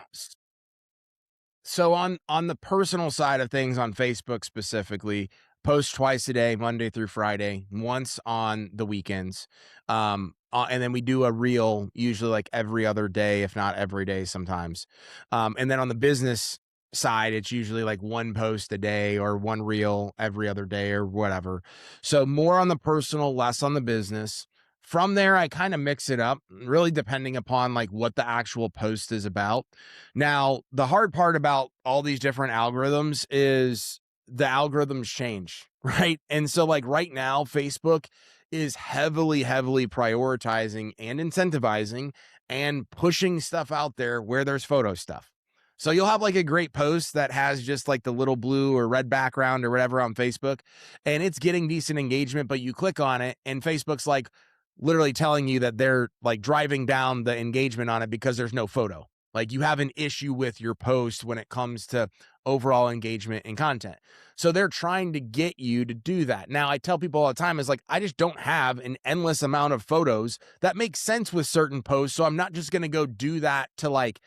So on the personal side of things on Facebook specifically, post twice a day, Monday through Friday, once on the weekends. And then we do a reel usually like every other day, if not every day sometimes. And then on the business side, it's usually like one post a day or one reel every other day or whatever. So more on the personal, less on the business. From there, I kind of mix it up, really depending upon like what the actual post is about. Now, the hard part about all these different algorithms is the algorithms change, right? And so, like right now, Facebook is heavily, heavily prioritizing and incentivizing and pushing stuff out there where there's photo stuff. So you'll have like a great post that has just like the little blue or red background or whatever on Facebook, and it's getting decent engagement, but you click on it and Facebook's like literally telling you that they're like driving down the engagement on it because there's no photo. Like you have an issue with your post when it comes to overall engagement and content. So they're trying to get you to do that. Now, I tell people all the time is like, I just don't have an endless amount of photos that make sense with certain posts. So I'm not just going to go do that to like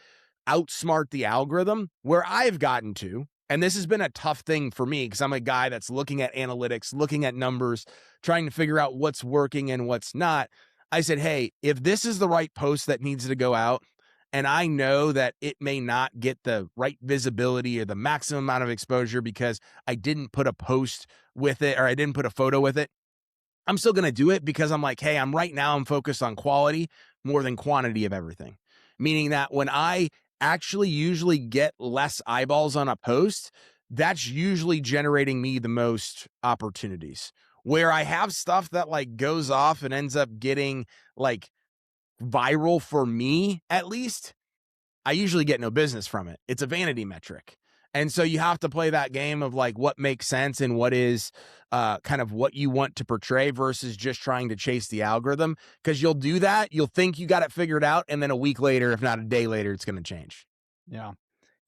outsmart the algorithm. Where I've gotten to, and this has been a tough thing for me because I'm a guy that's looking at analytics, looking at numbers, trying to figure out what's working and what's not. I said, hey, if this is the right post that needs to go out, and I know that it may not get the right visibility or the maximum amount of exposure because I didn't put a post with it or I didn't put a photo with it, I'm still going to do it because I'm like, hey, I'm focused on quality more than quantity of everything. Meaning that when I actually usually get less eyeballs on a post, that's usually generating me the most opportunities. Where I have stuff that like goes off and ends up getting like viral for me, at least, I usually get no business from it. It's a vanity metric. And so you have to play that game of like what makes sense and what is kind of what you want to portray versus just trying to chase the algorithm. Because you'll do that, you'll think you got it figured out, and then a week later, if not a day later, it's going to change. Yeah.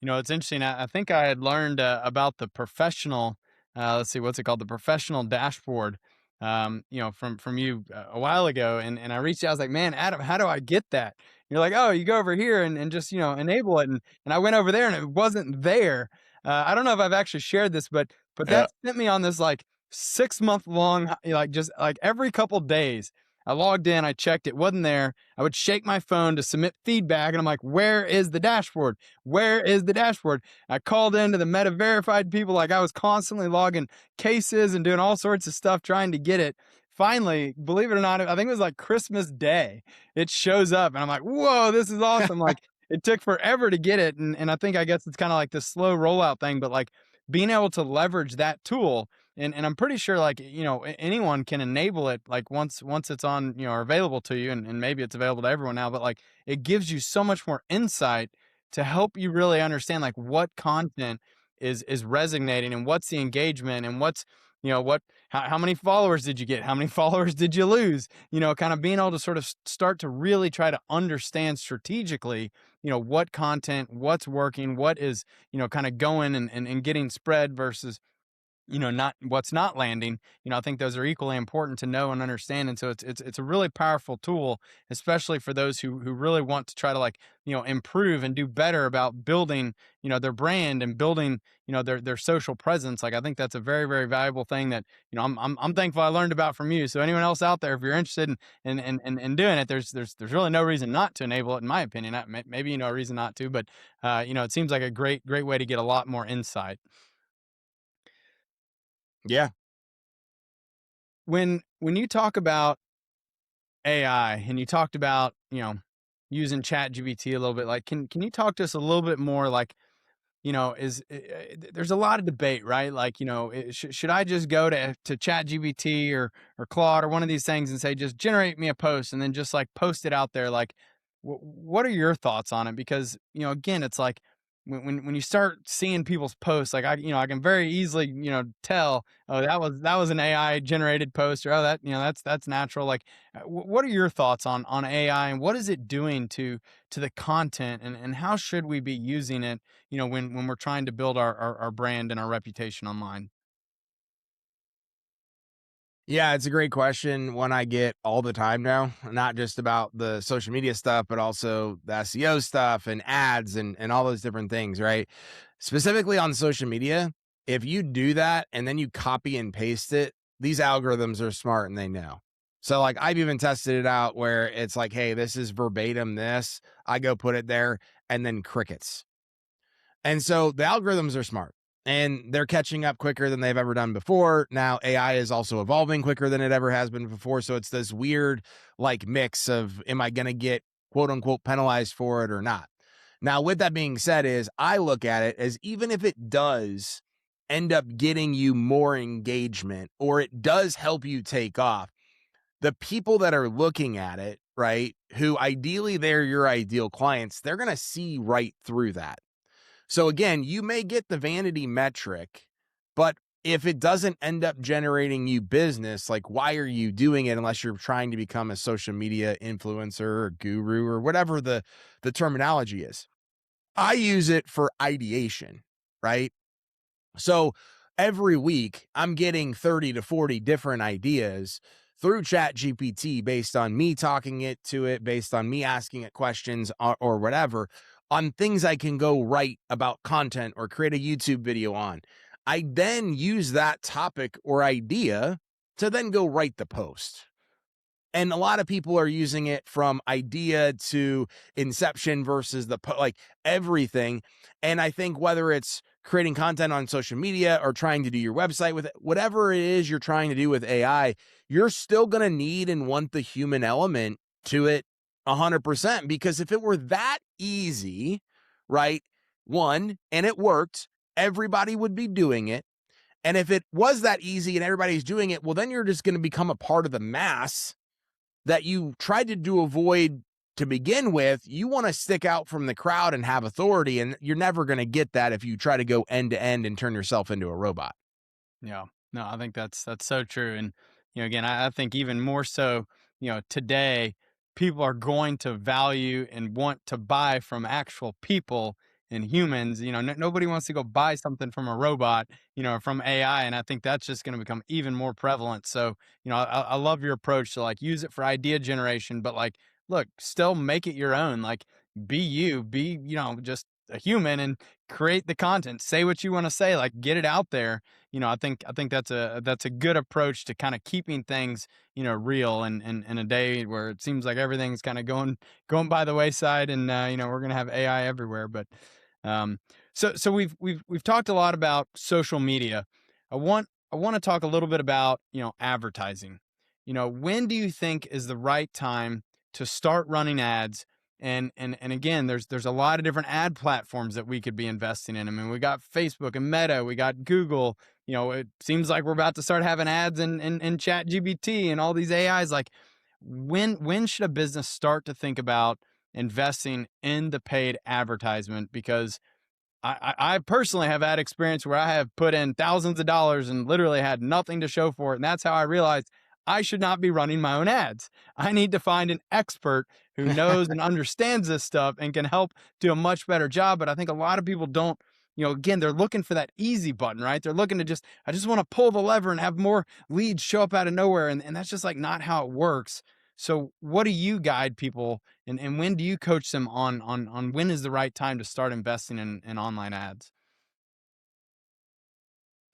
It's interesting. I think I had learned about the professional, let's see, what's it called? The professional dashboard, from you a while ago. And I reached out, I was like, man, Adam, how do I get that? You're like, oh, you go over here and just, enable it. And I went over there and it wasn't there. I don't know if I've actually shared this, but Yeah. that sent me on this like 6 month long, like just like every couple days. I logged in, I checked, it wasn't there. I would shake my phone to submit feedback, and I'm like, where is the dashboard? Where is the dashboard? I called into the Meta verified people, like I was constantly logging cases and doing all sorts of stuff trying to get it. Finally, believe it or not, I think it was like Christmas Day. It shows up, and I'm like, whoa, this is awesome. Like, it took forever to get it. And I think, I guess it's kind of like this slow rollout thing, but like being able to leverage that tool, and I'm pretty sure like anyone can enable it, like once it's on, or available to you, and maybe it's available to everyone now, but like it gives you so much more insight to help you really understand like what content is resonating, and what's the engagement, and what's what how many followers did you get, how many followers did you lose, kind of being able to sort of start to really try to understand strategically what content, what's working, what is kind of going and getting spread versus not what's not landing. I think those are equally important to know and understand. And so it's a really powerful tool, especially for those who really want to try to like, improve and do better about building, their brand and building, their social presence. Like, I think that's a very, very valuable thing that, I'm thankful I learned about from you. So anyone else out there, if you're interested in doing it, there's really no reason not to enable it, in my opinion. Maybe, a reason not to, but, it seems like a great way to get a lot more insight. Yeah. When you talk about AI and you talked about, using Chat GBT a little bit, like, can you talk to us a little bit more, like, there's a lot of debate, right? Like, should I just go to Chat GBT or Claude or one of these things and say, just generate me a post and then just like post it out there? Like, What are your thoughts on it? Because again, it's like when you start seeing people's posts, like I can very easily tell, oh, that was an AI generated post, or oh, that's natural. Like, what are your thoughts on AI, and what is it doing to the content, and how should we be using it? When we're trying to build our brand and our reputation online. Yeah, it's a great question. One I get all the time now, not just about the social media stuff, but also the SEO stuff and ads and all those different things, right? Specifically on social media, if you do that and then you copy and paste it, these algorithms are smart and they know. So like I've even tested it out where it's like, hey, this is verbatim this. I go put it there and then crickets. And so the algorithms are smart and they're catching up quicker than they've ever done before. Now, AI is also evolving quicker than it ever has been before. So it's this weird like mix of, am I going to get quote unquote penalized for it or not? Now, with that being said, is I look at it as even if it does end up getting you more engagement or it does help you take off, the people that are looking at it, right, who ideally they're your ideal clients, they're going to see right through that. So again, you may get the vanity metric, but if it doesn't end up generating you business, like why are you doing it unless you're trying to become a social media influencer or guru or whatever the terminology is? I use it for ideation, right? So every week I'm getting 30 to 40 different ideas through Chat GPT based on me talking it to it, based on me asking it questions or whatever on things I can go write about content or create a YouTube video on. I then use that topic or idea to then go write the post. And a lot of people are using it from idea to inception versus like everything. And I think whether it's creating content on social media or trying to do your website with it, whatever it is you're trying to do with AI, you're still going to need and want the human element to it 100%. Because if it were that easy, right? One, and it worked, everybody would be doing it. And if it was that easy and everybody's doing it, well, then you're just going to become a part of the mass that you tried to avoid to begin with. You want to stick out from the crowd and have authority, and you're never going to get that if you try to go end to end and turn yourself into a robot. Yeah. No, I think that's so true. And again, I think even more so, today people are going to value and want to buy from actual people and humans. Nobody wants to go buy something from a robot, or from AI. And I think that's just going to become even more prevalent. So, I love your approach to like use it for idea generation, but like, look, still make it your own. Like, be you, be, just a human, and create the content, say what you want to say, like get it out there. I think that's a good approach to kind of keeping things, real, and in a day where it seems like everything's kind of going by the wayside, and we're gonna have AI everywhere. But um, so we've talked a lot about social media. I want to talk a little bit about advertising. When do you think is the right time to start running ads? And again, there's a lot of different ad platforms that we could be investing in. I mean, we got Facebook and Meta, we got Google. It seems like we're about to start having ads in Chat GBT and all these AIs. Like, when should a business start to think about investing in the paid advertisement? Because I personally have had experience where I have put in thousands of dollars and literally had nothing to show for it. And that's how I realized I should not be running my own ads. I need to find an expert who knows and understands this stuff and can help do a much better job. But I think a lot of people don't, again, they're looking for that easy button, right? They're looking to I just want to pull the lever and have more leads show up out of nowhere. And that's just like not how it works. So what do you guide people, and when do you coach them on when is the right time to start investing in online ads?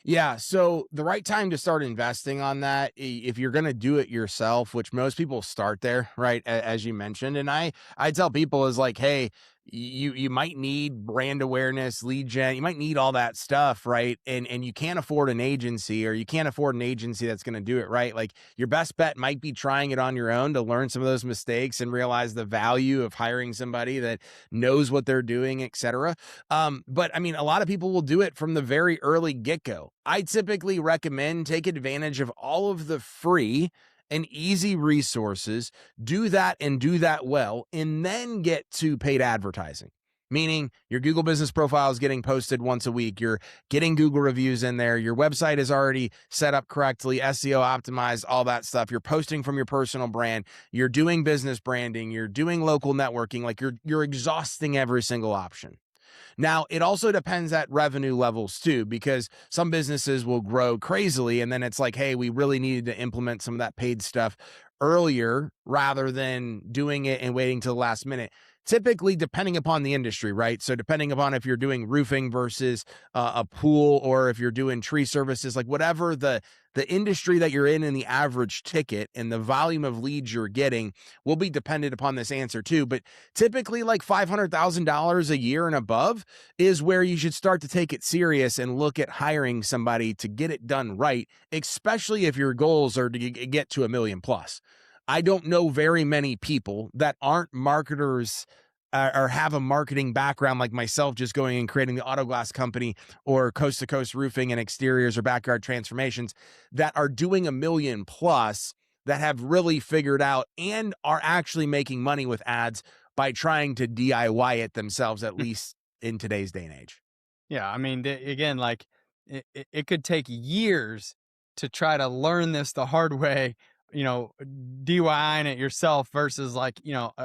Yeah, so the right time to start investing on that, if you're going to do it yourself, which most people start there, right? As you mentioned, and I tell people is like, hey, you might need brand awareness, lead gen, you might need all that stuff, right? And you can't afford an agency, or you can't afford an agency that's going to do it right. Like your best bet might be trying it on your own to learn some of those mistakes and realize the value of hiring somebody that knows what they're doing, etc. But I mean, a lot of people will do it from the very early get go. I typically recommend take advantage of all of the free and easy resources, do that and do that well, and then get to paid advertising. Meaning your Google business profile is getting posted once a week. You're getting Google reviews in there. Your website is already set up correctly, SEO optimized, all that stuff. You're posting from your personal brand. You're doing business branding. You're doing local networking. Like you're exhausting every single option. Now, it also depends at revenue levels too, because some businesses will grow crazily and then it's like, hey, we really needed to implement some of that paid stuff earlier rather than doing it and waiting till the last minute. Typically, depending upon the industry, right? So, depending upon if you're doing roofing versus a pool, or if you're doing tree services, like whatever the industry that you're in and the average ticket and the volume of leads you're getting will be dependent upon this answer too. But typically, like $500,000 a year and above is where you should start to take it serious and look at hiring somebody to get it done right, especially if your goals are to get to 1 million plus. I don't know very many people that aren't marketers or have a marketing background like myself, just going and creating the auto glass company or coast to coast roofing and exteriors or backyard transformations, that are doing 1 million plus, that have really figured out and are actually making money with ads by trying to DIY it themselves, at least in today's day and age. Yeah, I mean, again, like it could take years to try to learn this the hard way, you know, DIYing it yourself versus like,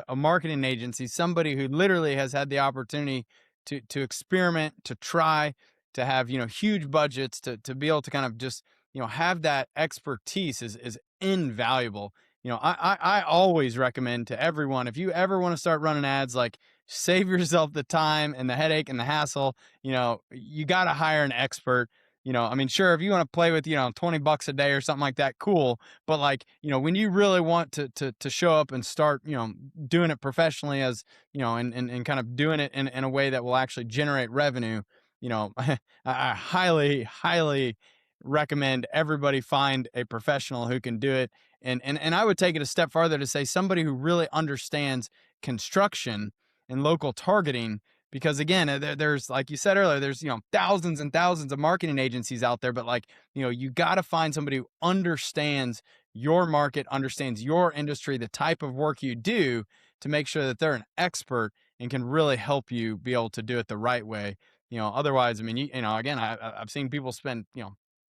a marketing agency, somebody who literally has had the opportunity to experiment, to try, to have, huge budgets to be able to kind of just, have that expertise is invaluable. I always recommend to everyone, if you ever want to start running ads, like save yourself the time and the headache and the hassle. You got to hire an expert. I mean, sure, if you want to play with, $20 a day or something like that, cool. But like, when you really want to show up and start, doing it professionally, as, and kind of doing it in a way that will actually generate revenue, I highly, highly recommend everybody find a professional who can do it. And I would take it a step farther to say somebody who really understands construction and local targeting, because again, there's, like you said earlier, there's, thousands and thousands of marketing agencies out there, but like, you got to find somebody who understands your market, understands your industry, the type of work you do, to make sure that they're an expert and can really help you be able to do it the right way. Otherwise, I mean, again, I've seen people spend,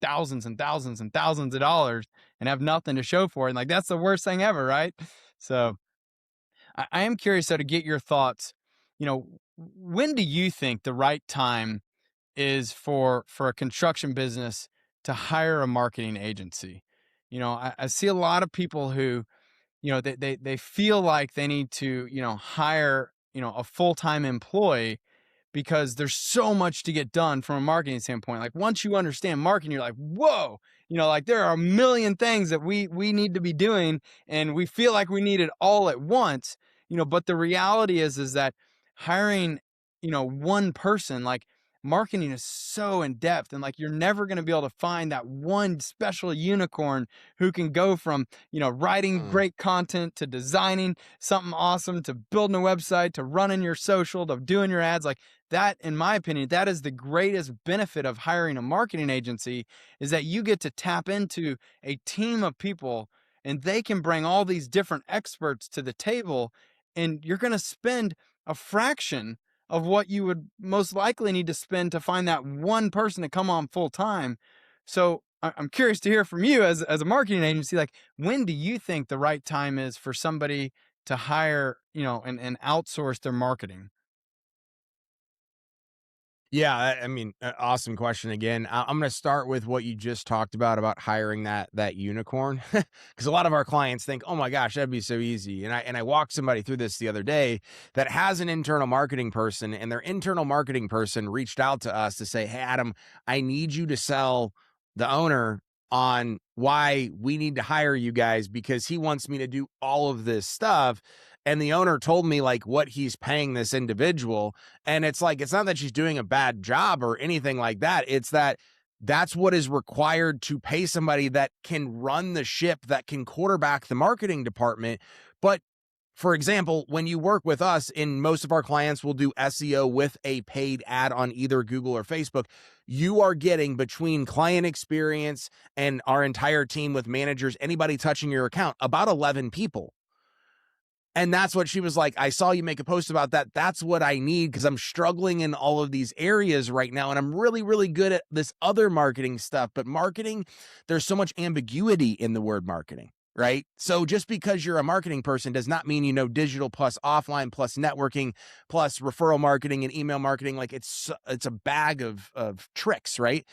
thousands and thousands and thousands of dollars and have nothing to show for it. And like, that's the worst thing ever, right? So I am curious though to get your thoughts. When do you think the right time is for a construction business to hire a marketing agency? I see a lot of people who, they feel like they need to, hire, a full-time employee, because there's so much to get done from a marketing standpoint. Like once you understand marketing, you're like, whoa, like there are a million things that we need to be doing, and we feel like we need it all at once. But the reality is that hiring, one person, like, marketing is so in depth, and like you're never going to be able to find that one special unicorn who can go from, writing Mm. great content to designing something awesome to building a website to running your social to doing your ads. Like that, in my opinion, that is the greatest benefit of hiring a marketing agency, is that you get to tap into a team of people, and they can bring all these different experts to the table, and you're going to spend a fraction of what you would most likely need to spend to find that one person to come on full time. So I'm curious to hear from you as a marketing agency, like when do you think the right time is for somebody to hire, and outsource their marketing? Yeah, I mean, awesome question again. I'm going to start with what you just talked about hiring that unicorn, because a lot of our clients think, "Oh my gosh, that'd be so easy." And I walked somebody through this the other day that has an internal marketing person, and their internal marketing person reached out to us to say, "Hey, Adam, I need you to sell the owner on why we need to hire you guys, because he wants me to do all of this stuff." And the owner told me like what he's paying this individual, and it's like, it's not that she's doing a bad job or anything like that. It's that that's what is required to pay somebody that can run the ship, that can quarterback the marketing department. But For example, when you work with us, in most of our clients will do SEO with a paid ad on either Google or Facebook. You are getting, between client experience and our entire team with managers, anybody touching your account, about 11 people. And that's what she was like, I saw you make a post about that. That's what I need, because I'm struggling in all of these areas right now. And I'm really, really good at this other marketing stuff. But marketing, there's so much ambiguity in the word marketing, right? So just because you're a marketing person does not mean you know digital plus offline plus networking plus referral marketing and email marketing. Like it's a bag of tricks, right?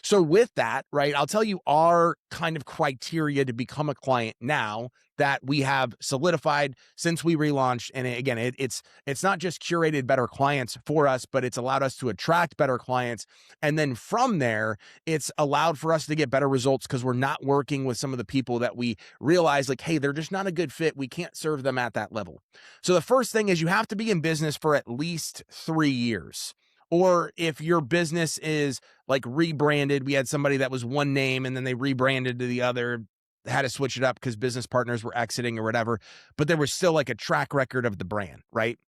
So with that, right, I'll tell you our kind of criteria to become a client now that we have solidified since we relaunched. And again, it's not just curated better clients for us, but it's allowed us to attract better clients. And then from there, it's allowed for us to get better results because we're not working with some of the people that we realize like, hey, they're just not a good fit. We can't serve them at that level. So the first thing is you have to be in business for at least 3 years. Or if your business is like rebranded, we had somebody that was one name and then they rebranded to the other, had to switch it up because business partners were exiting or whatever, but there was still like a track record of the brand, right?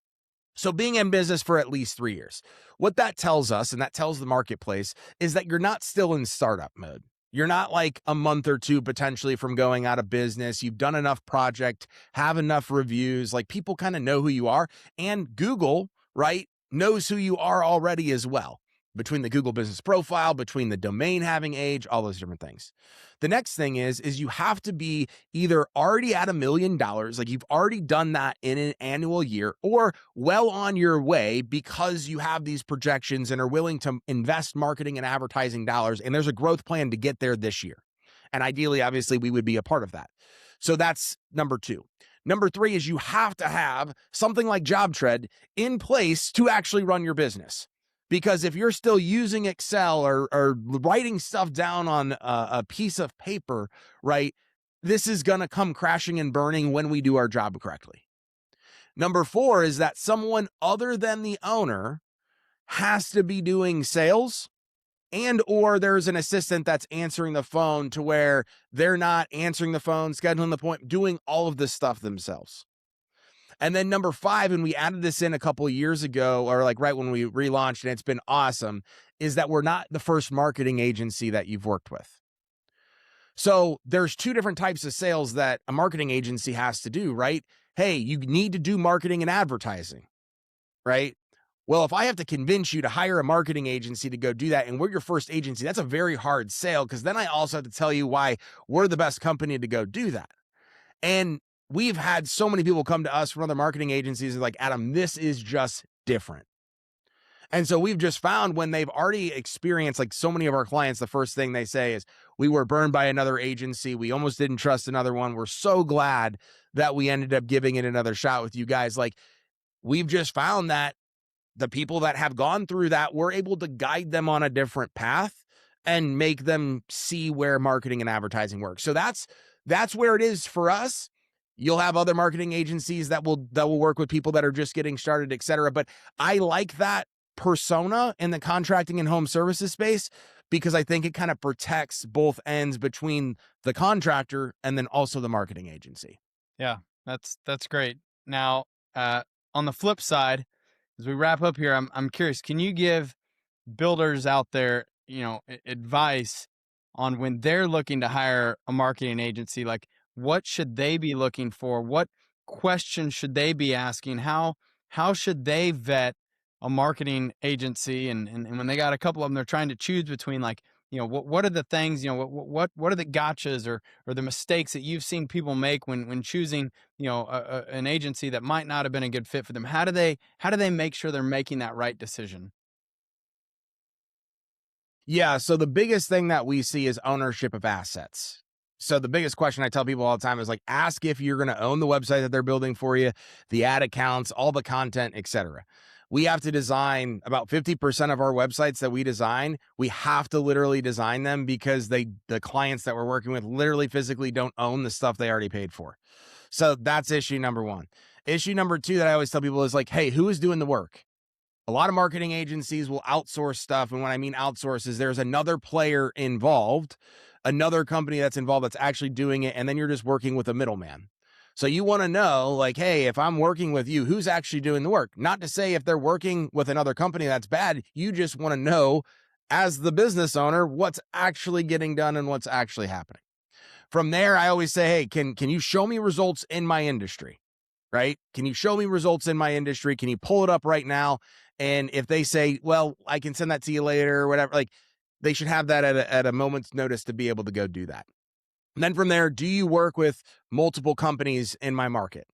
So being in business for at least 3 years, what that tells us, and that tells the marketplace, is that you're not still in startup mode. You're not like a month or two potentially from going out of business. You've done enough project, have enough reviews, like people kind of know who you are. And Google, right, knows who you are already as well, between the Google business profile, between the domain having age, all those different things. The next thing is you have to be either already at $1 million, like you've already done that in an annual year, or well on your way because you have these projections and are willing to invest marketing and advertising dollars. And there's a growth plan to get there this year. And ideally, obviously, we would be a part of that. So that's number 2. Number 3 is you have to have something like JobTread in place to actually run your business. Because if you're still using Excel or writing stuff down on a piece of paper, right, this is going to come crashing and burning when we do our job correctly. Number 4 is that someone other than the owner has to be doing sales, and or there's an assistant that's answering the phone to where they're not answering the phone, scheduling the appointment, doing all of this stuff themselves. And then number 5, and we added this in a couple of years ago, or like right when we relaunched, and it's been awesome, is that we're not the first marketing agency that you've worked with. So there's 2 different types of sales that a marketing agency has to do, right? Hey, you need to do marketing and advertising, right? Well, if I have to convince you to hire a marketing agency to go do that, and we're your first agency, that's a very hard sale, because then I also have to tell you why we're the best company to go do that. And we've had so many people come to us from other marketing agencies and like, Adam, this is just different. And so we've just found when they've already experienced, like so many of our clients, the first thing they say is, we were burned by another agency. We almost didn't trust another one. We're so glad that we ended up giving it another shot with you guys. Like, we've just found that the people that have gone through that, we're able to guide them on a different path and make them see where marketing and advertising works. So that's where it is for us. You'll have other marketing agencies that will work with people that are just getting started, et cetera. But I like that persona in the contracting and home services space because I think it kind of protects both ends between the contractor and then also the marketing agency. Yeah, that's great. Now, on the flip side, as we wrap up here, I'm curious, can you give builders out there, advice on when they're looking to hire a marketing agency? Like, what should they be looking for? What questions should they be asking? How should they vet a marketing agency? And when they got a couple of them, they're trying to choose between, like, what are the things, what are the gotchas or the mistakes that you've seen people make when choosing, an agency that might not have been a good fit for them? How do they make sure they're making that right decision? Yeah. So the biggest thing that we see is ownership of assets. So the biggest question I tell people all the time is like, ask if you're going to own the website that they're building for you, the ad accounts, all the content, et cetera. We have to design about 50% of our websites that we design. We have to literally design them because the clients that we're working with literally physically don't own the stuff they already paid for. So that's issue number 1. Issue number 2 that I always tell people is like, hey, who is doing the work? A lot of marketing agencies will outsource stuff. And when I mean outsource is there's another player involved, another company that's involved that's actually doing it. And then you're just working with a middleman. So you want to know, like, hey, if I'm working with you, who's actually doing the work? Not to say if they're working with another company that's bad. You just want to know, as the business owner, what's actually getting done and what's actually happening. From there, I always say, hey, can you show me results in my industry? Right? Can you show me results in my industry? Can you pull it up right now? And if they say, well, I can send that to you later or whatever, like, they should have that at a moment's notice to be able to go do that. And then from there, do you work with multiple companies in my market?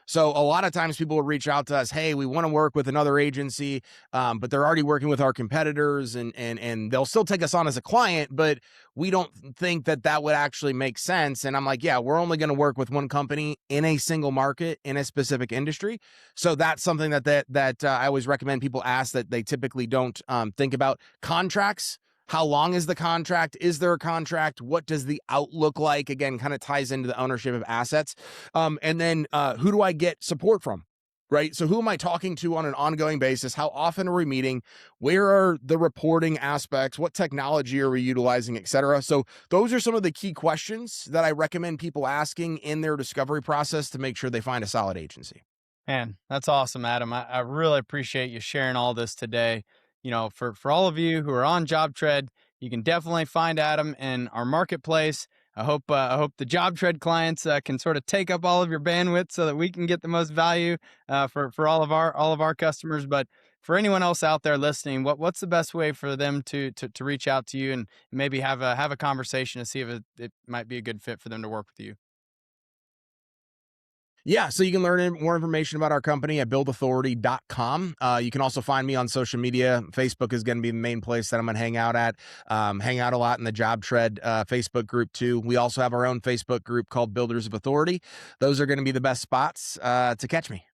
So a lot of times people will reach out to us, hey, we want to work with another agency, but they're already working with our competitors, and they'll still take us on as a client, but we don't think that would actually make sense. And I'm like, yeah, we're only going to work with one company in a single market in a specific industry. So that's something that I always recommend people ask, that they typically don't think about. Contracts. How long is the contract? Is there a contract? What does the out look like? Again, kind of ties into the ownership of assets. And then who do I get support from? Right? So who am I talking to on an ongoing basis? How often are we meeting? Where are the reporting aspects? What technology are we utilizing, et cetera? So those are some of the key questions that I recommend people asking in their discovery process to make sure they find a solid agency. Man, that's awesome, Adam. I really appreciate you sharing all this today. For all of you who are on JobTread, you can definitely find Adam in our marketplace. I hope the JobTread clients can sort of take up all of your bandwidth so that we can get the most value for all of our customers. But for anyone else out there listening, what's the best way for them to reach out to you and maybe have a conversation to see if it might be a good fit for them to work with you? Yeah, so you can learn more information about our company at buildauthority.com. You can also find me on social media. Facebook is going to be the main place that I'm going to hang out at. Hang out a lot in the JobTread Facebook group too. We also have our own Facebook group called Builders of Authority. Those are going to be the best spots to catch me.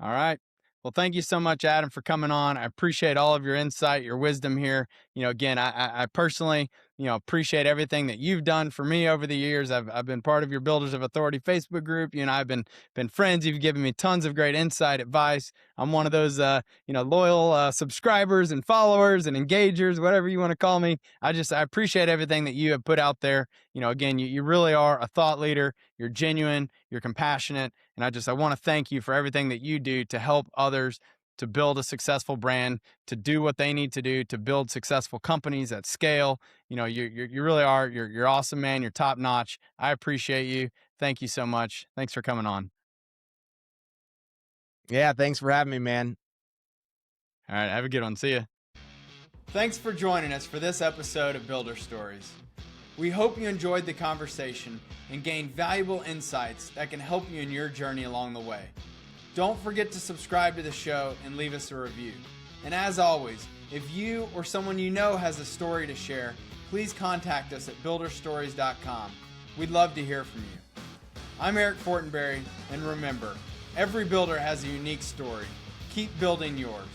All right. Well, thank you so much, Adam, for coming on. I appreciate all of your insight, your wisdom here. Again, I personally, appreciate everything that you've done for me over the years. I've been part of your Builders of Authority Facebook group. You and I've been friends. You've given me tons of great insight, advice. I'm one of those, loyal subscribers and followers and engagers, whatever you want to call me. I appreciate everything that you have put out there. Again, you really are a thought leader. You're genuine. You're compassionate. And I want to thank you for everything that you do to help others to build a successful brand, to do what they need to do to build successful companies at scale. You really are. You're awesome, man. You're top notch. I appreciate you. Thank you so much. Thanks for coming on. Yeah, thanks for having me, man. All right. Have a good one. See ya. Thanks for joining us for this episode of Builder Stories. We hope you enjoyed the conversation and gained valuable insights that can help you in your journey along the way. Don't forget to subscribe to the show and leave us a review. And as always, if you or someone you know has a story to share, please contact us at builderstories.com. We'd love to hear from you. I'm Eric Fortenberry, and remember, every builder has a unique story. Keep building yours.